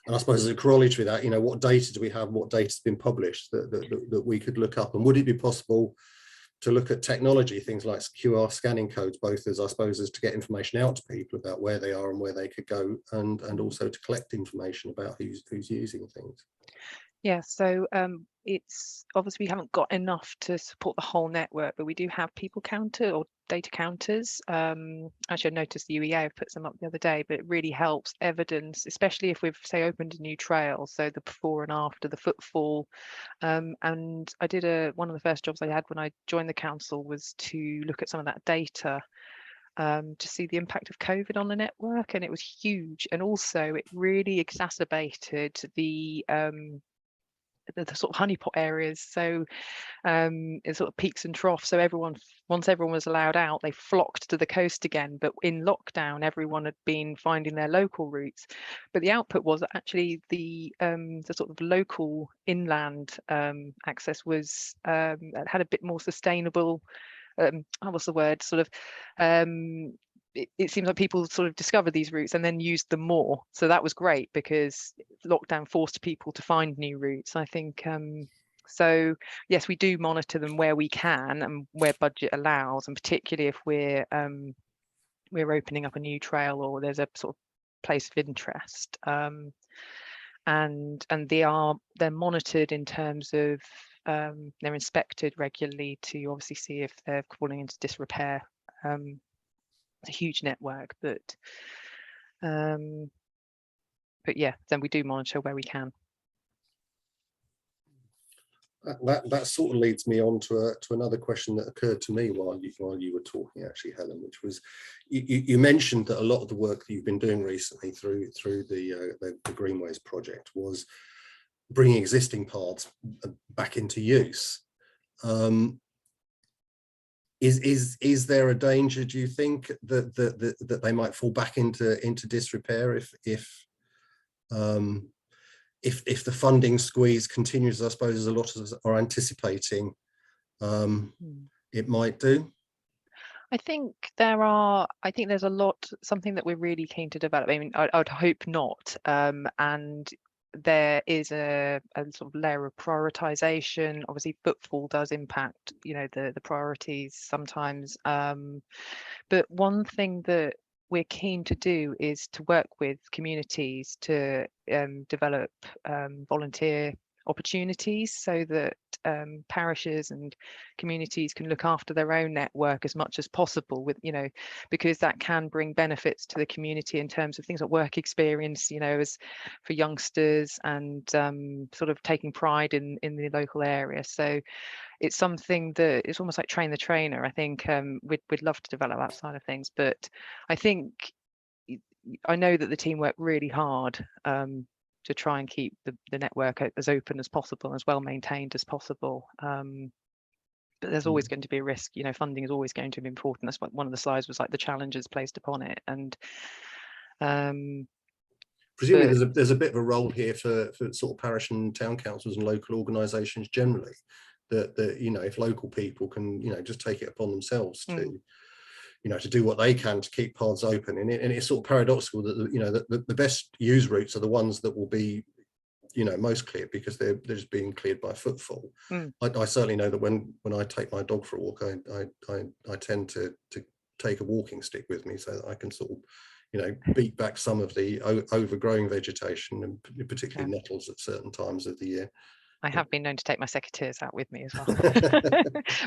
And I suppose as a corollary to that, what data do we have? What data has been published that we could look up? And would it be possible to look at technology, things like QR scanning codes, both as to get information out to people about where they are and where they could go, and also to collect information about who's using things? Yeah, so it's obviously we haven't got enough to support the whole network, but we do have people counter or data counters. Actually, I noticed the UEA have put some up the other day, but it really helps evidence, especially if we've, say, opened a new trail, so the before and after, the footfall. And I did one of the first jobs I had when I joined the council was to look at some of that data to see the impact of COVID on the network, and it was huge. And also it really exacerbated the sort of honeypot areas, so it's sort of peaks and troughs. So once everyone was allowed out, they flocked to the coast again. But in lockdown, everyone had been finding their local routes. But the output was that the sort of local inland access was had a bit more sustainable. What's the word? It seems like people sort of discovered these routes and then used them more. So that was great, because lockdown forced people to find new routes. I think so. Yes, we do monitor them where we can and where budget allows, and particularly if we're opening up a new trail or there's a sort of place of interest. And they're monitored in terms of they're inspected regularly to obviously see if they're falling into disrepair. A huge network, but yeah, then we do monitor where we can. That sort of leads me on to another question that occurred to me while you were talking, actually, Helen, which was you mentioned that a lot of the work that you've been doing recently through the Greenways project was bringing existing paths back into use. Is there a danger, do you think, that they might fall back into disrepair if the funding squeeze continues, I suppose, as a lot of us are anticipating it might do? I think there's a lot, something that we're really keen to develop. I mean, I'd hope not. And there is a sort of layer of prioritization. Obviously, footfall does impact, the priorities sometimes. But one thing that we're keen to do is to work with communities to develop volunteer opportunities so that parishes and communities can look after their own network as much as possible, with because that can bring benefits to the community in terms of things like work experience, as for youngsters, and sort of taking pride in the local area. So it's something that it's almost like train the trainer. I think we'd love to develop that side of things, but I know that the team work really hard to try and keep the network as open as possible, as well maintained as possible. But there's always going to be a risk. Funding is always going to be important. That's what one of the slides was, like the challenges placed upon it. And presumably there's a bit of a role here for sort of parish and town councils and local organisations generally, that if local people can just take it upon themselves to to do what they can to keep paths open. And it's sort of paradoxical that the best used routes are the ones that will be most cleared, because they're just being cleared by footfall. I certainly know that when I take my dog for a walk, I tend to take a walking stick with me so that I can sort of beat back some of the overgrowing vegetation, and particularly nettles at certain times of the year. I have been known to take my secateurs out with me as well.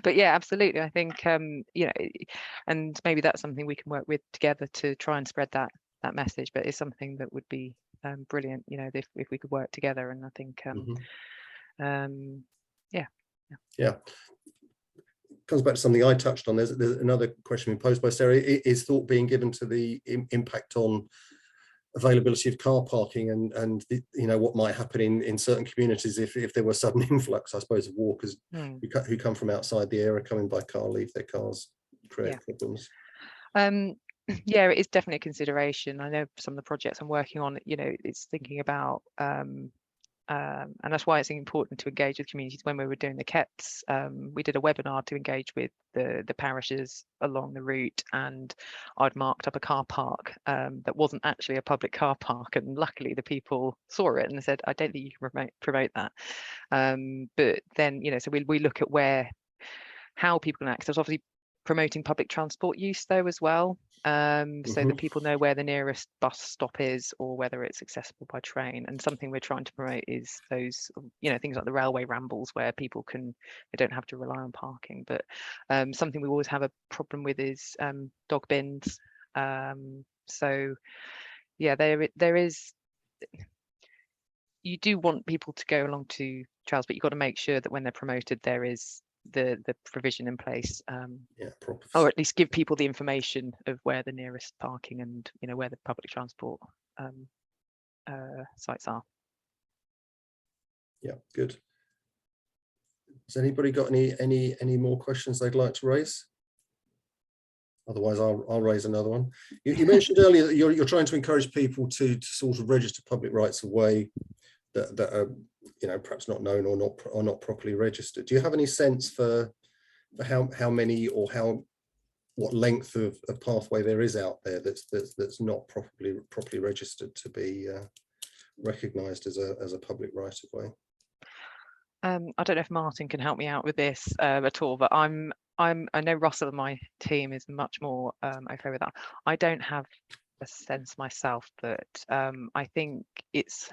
But yeah, absolutely. I think and maybe that's something we can work with together to try and spread that message. But it's something that would be brilliant, if we could work together. And I think yeah. Comes back to something I touched on. There's another question being posed by Sarah. Is thought being given to the impact on availability of car parking and what might happen in certain communities if there were sudden influx, I suppose, of walkers who come from outside the area, coming by car, leave their cars, create problems? Yeah, it is definitely a consideration. I know some of the projects I'm working on, it's thinking about and that's why it's important to engage with communities. When we were doing the KEPs, we did a webinar to engage with the parishes along the route, and I'd marked up a car park that wasn't actually a public car park, and luckily the people saw it and they said, I don't think you can promote that. But then, so we look at how people can access, obviously promoting public transport use though as well, so that people know where the nearest bus stop is, or whether it's accessible by train. And something we're trying to promote is those things like the railway rambles, where people they don't have to rely on parking. But something we always have a problem with is dog bins. So yeah, there is, you do want people to go along to trails, but you've got to make sure that when they're promoted there is the provision in place, or at least give people the information of where the nearest parking and where the public transport sites are. Yeah, good. Has anybody got any more questions they'd like to raise? Otherwise, I'll raise another one. You mentioned earlier that you're trying to encourage people to sort of register public rights of way that are perhaps not known or not properly registered. Do you have any sense for how many or what length of pathway there is out there that's not properly registered to be recognised as a public right of way? I don't know if Martin can help me out with this at all, but I know Russell and my team is much more okay with that. I don't have a sense myself, but I think it's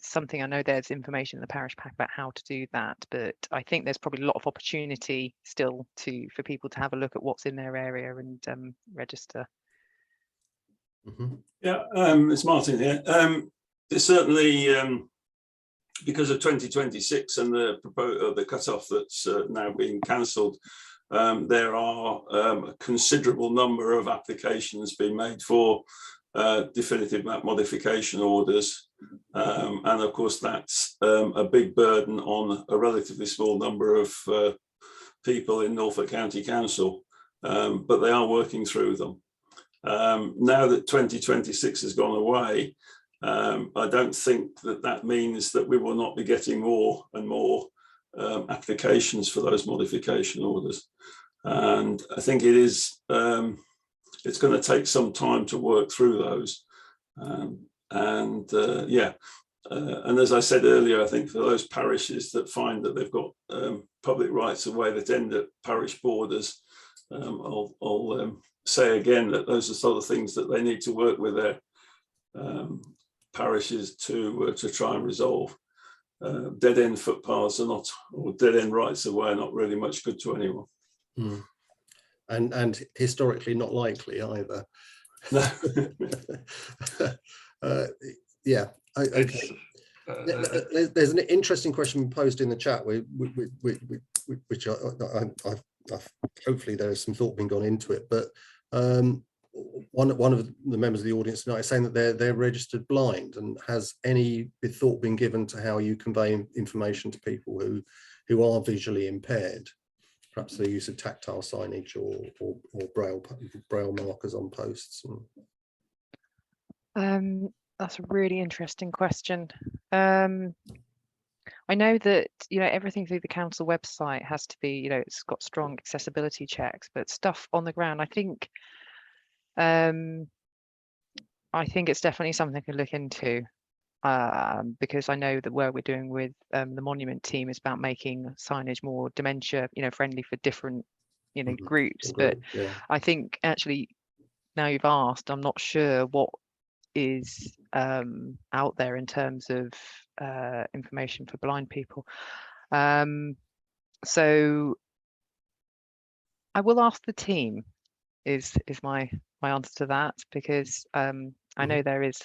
something, I know there's information in the parish pack about how to do that, but I think there's probably a lot of opportunity still for people to have a look at what's in their area and register. Yeah, it's Martin here. There's certainly because of 2026 and the cut-off that's now being cancelled, there are a considerable number of applications being made for definitive map modification orders. And of course, that's a big burden on a relatively small number of people in Norfolk County Council, but they are working through them. Now that 2026 has gone away, I don't think that means that we will not be getting more and more applications for those modification orders. And I think it is, it's going to take some time to work through those. And as I said earlier, I think for those parishes that find that they've got public rights of way that end at parish borders, I'll say again that those are sort of things that they need to work with their parishes to try and resolve. Dead end footpaths are not, or dead end rights of way are not really much good to anyone. Mm. And historically not likely either. No. Yeah. Okay. There's an interesting question posed in the chat, which I've hopefully there's some thought being gone into it. But one of the members of the audience tonight is saying that they're registered blind, and has any thought been given to how you convey information to people who are visually impaired? Perhaps the use of tactile signage or braille markers on posts. That's a really interesting question. I know that, everything through the council website has to be, it's got strong accessibility checks, but stuff on the ground, I think it's definitely something to look into, because I know that work we're doing with the monument team is about making signage more dementia, friendly for different, groups. But yeah. I think actually, now you've asked, I'm not sure what is out there in terms of information for blind people. So I will ask the team is my answer to that, because I know there is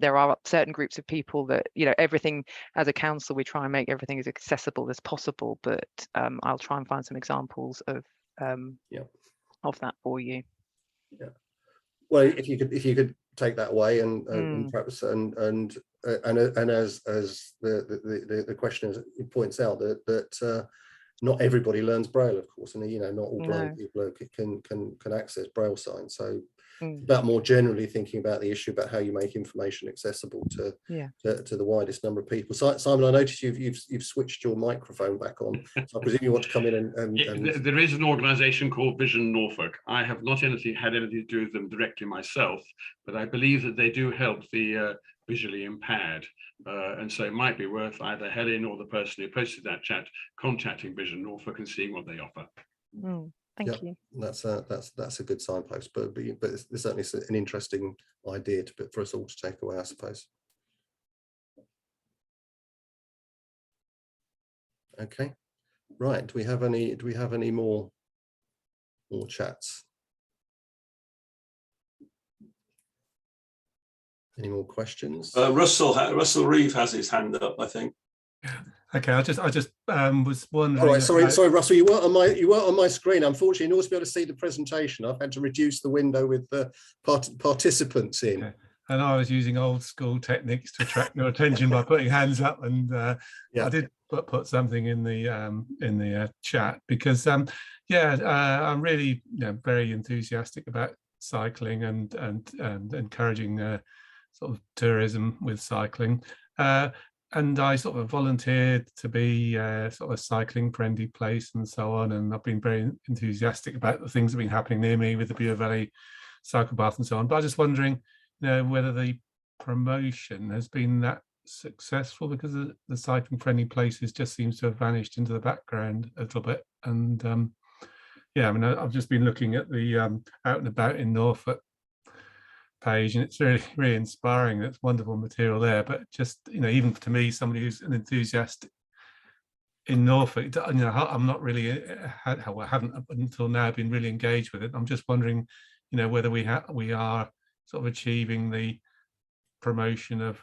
there are certain groups of people that everything, as a council we try and make everything as accessible as possible, but I'll try and find some examples of that for you. Yeah. Well, if you could take that away and perhaps and as the questioner points out that not everybody learns Braille, of course, and not all blind people can access Braille signs. So about more generally thinking about the issue about how you make information accessible to the widest number of people. Simon, I noticed you've switched your microphone back on, so I presume you want to come in and There is an organisation called Vision Norfolk. I have not had anything to do with them directly myself, but I believe that they do help the visually impaired, and so it might be worth either Helen or the person who posted that chat contacting Vision Norfolk and seeing what they offer. Thank you. That's a good signpost, but it's certainly an interesting idea for us all to take away, I suppose. Okay, right. Do we have any more chats? Any more questions? Russell Reeve has his hand up, I think. Okay, I just was wondering. All right, sorry, Russell, you weren't on my screen. Unfortunately, in order to be able to see the presentation, I've had to reduce the window with the participants in. Okay. And I was using old school techniques to attract your attention by putting hands up, and I did put something in the chat because I'm really very enthusiastic about cycling and encouraging sort of tourism with cycling. And I sort of volunteered to be sort of a cycling friendly place and so on. And I've been very enthusiastic about the things that have been happening near me with the Bure Valley cycle path and so on. But I was just wondering, whether the promotion has been that successful, because the cycling friendly places just seems to have vanished into the background a little bit. And I've just been looking at the Out and About in Norfolk page, and it's really, really inspiring. It's wonderful material there, but just even to me, somebody who's an enthusiast in Norfolk, I'm not really haven't up until now been really engaged with it. I'm just wondering whether we are sort of achieving the promotion of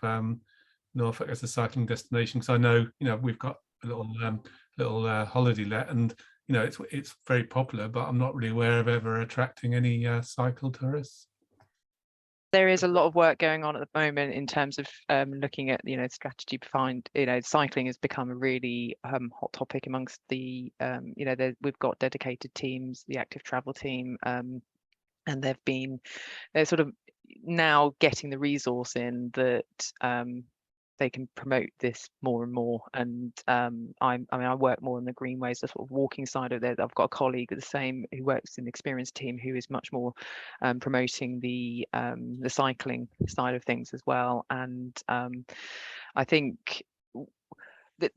Norfolk as a cycling destination, because I know, you know, we've got a little holiday let, and you know, it's very popular, but I'm not really aware of ever attracting any cycle tourists. There is a lot of work going on at the moment in terms of looking at, you know, strategy behind, you know, cycling has become a really hot topic amongst the, you know, we've got dedicated teams, the active travel team, and they're sort of now getting the resource in that they can promote this more and more. And I mean, I work more on the Greenways, the sort of walking side of it. I've got a colleague the same who works in the experienced team who is much more promoting the cycling side of things as well. And I think that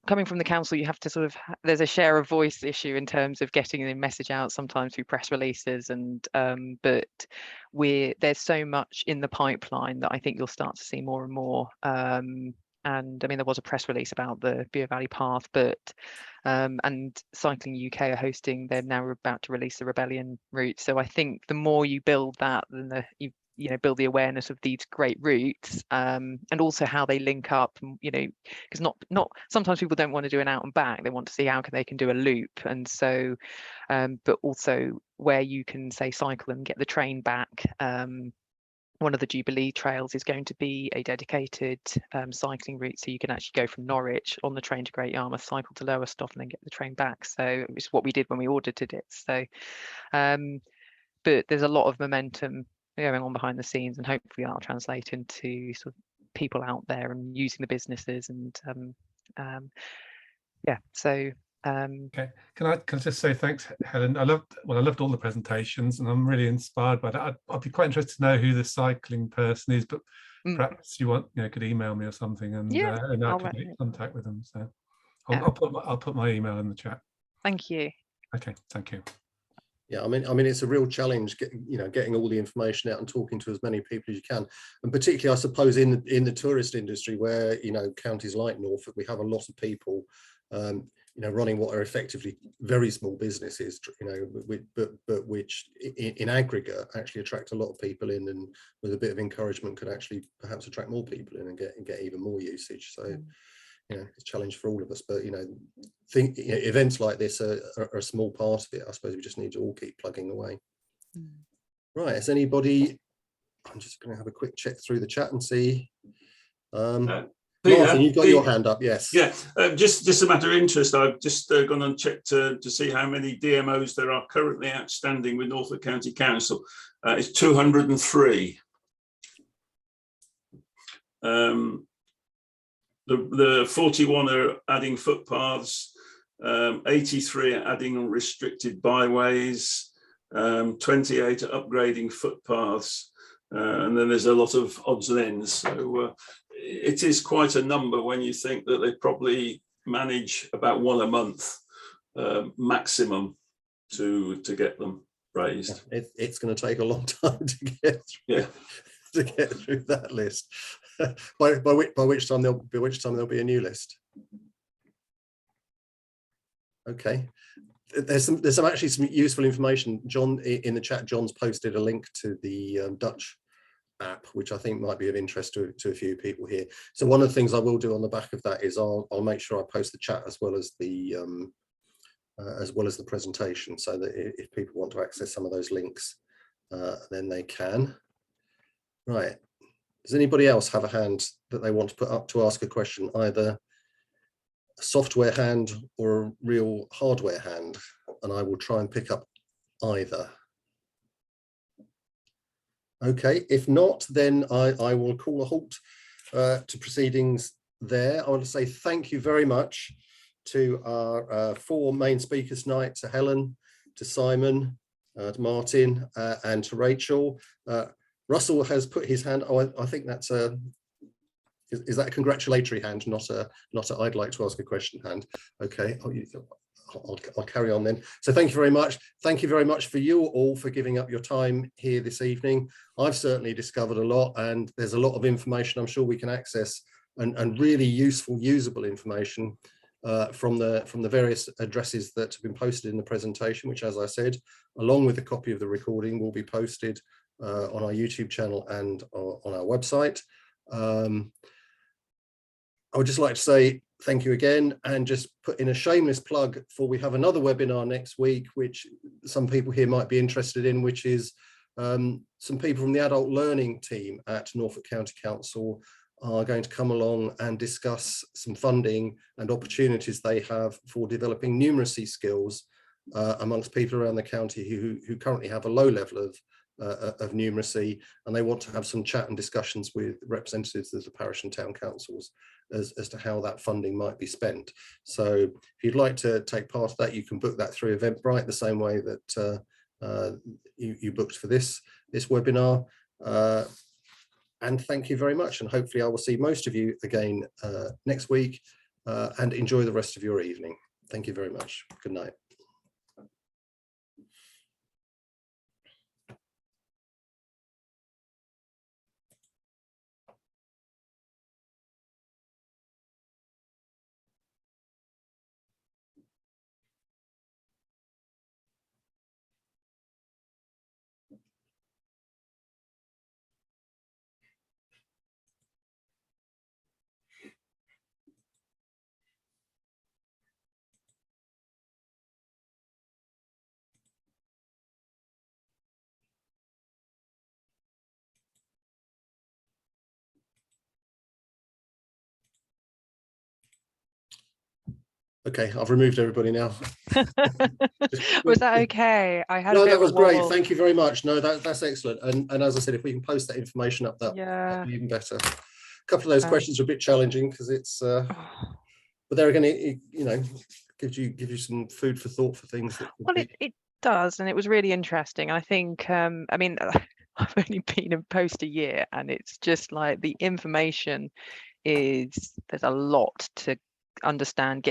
coming from the council, you have to sort of, there's a share of voice issue in terms of getting the message out sometimes through press releases, and but there's so much in the pipeline that I think you'll start to see more and more. And I mean, there was a press release about the Beer Valley Path, but and Cycling UK are hosting, they're now about to release the Rebellion route. So I think the more you build that, then you know, build the awareness of these great routes, and also how they link up, you know, because not sometimes people don't want to do an out and back, they want to see how they can do a loop. And so but also where you can say cycle and get the train back. One of the Jubilee trails is going to be a dedicated cycling route, so you can actually go from Norwich on the train to Great Yarmouth, cycle to Lowestoft, and then get the train back. So it's what we did when we audited it. So but there's a lot of momentum going on behind the scenes, and hopefully that'll translate into sort of people out there and using the businesses. And yeah, so okay, can I just say thanks, Helen? I loved all the presentations, and I'm really inspired by that. I'd be quite interested to know who the cycling person is, but perhaps you could email me or something, and I could make contact with them. So I'll put my email in the chat. Thank you. Okay, thank you. Yeah, I mean, it's a real challenge, getting all the information out and talking to as many people as you can, and particularly, I suppose, in the tourist industry, where counties like Norfolk, we have a lot of people, running what are effectively very small businesses, but which in aggregate actually attract a lot of people in, and with a bit of encouragement could actually perhaps attract more people in and get even more usage. So. It's a challenge for all of us, but events like this are a small part of it. I suppose we just need to all keep plugging away. Right, has anybody? I'm just going to have a quick check through the chat and see. Martin, you've got your hand up. Yes. Yeah, just a matter of interest. I've just gone and checked to see how many DMOs there are currently outstanding with Norfolk County Council. It's 203. The 41 are adding footpaths, 83 are adding restricted byways, 28 are upgrading footpaths, and then there's a lot of odds and ends. So it is quite a number when you think that they probably manage about one a month maximum to get them raised. It's going to take a long time to get through, to get through that list. by which time there'll be a new list. Okay, there's actually some useful information. John, in the chat, John's posted a link to the Dutch app, which I think might be of interest to a few people here. So one of the things I will do on the back of that is I'll make sure I post the chat as well as the presentation, so that if people want to access some of those links, then they can. Right. Does anybody else have a hand that they want to put up to ask a question, either a software hand or a real hardware hand? And I will try and pick up either. Okay, if not, then I will call a halt to proceedings there. I want to say thank you very much to our four main speakers tonight, to Helen, to Simon, to Martin, and to Rachel. Russell has put his hand. Oh, I think that's is that a congratulatory hand, not a I'd like to ask a question hand. Okay, I'll carry on then. So thank you very much. Thank you very much for you all for giving up your time here this evening. I've certainly discovered a lot, and there's a lot of information I'm sure we can access, and really useful, usable information from the various addresses that have been posted in the presentation, which, as I said, along with a copy of the recording, will be posted on our YouTube channel and on our website. I would just like to say thank you again, and just put in a shameless plug for, we have another webinar next week, which some people here might be interested in, which is some people from the adult learning team at Norfolk County Council are going to come along and discuss some funding and opportunities they have for developing numeracy skills amongst people around the county who currently have a low level of numeracy, and they want to have some chat and discussions with representatives of the parish and town councils as to how that funding might be spent. So if you'd like to take part of that, you can book that through Eventbrite the same way that you booked for this webinar. And thank you very much, and hopefully I will see most of you again next week, and enjoy the rest of your evening. Thank you very much. Good night. Okay, I've removed everybody now. Was that okay? I had no, a bit that was of a great. wobble. Thank you very much. No, that's excellent. And as I said, if we can post that information up, that'd be even better. A couple of those questions are a bit challenging because it's, but they're going to, you know, give you some food for thought for things. That well, it does, and it was really interesting. I think, I mean, I've only been in post a year, and it's just like the information there's a lot to understand, get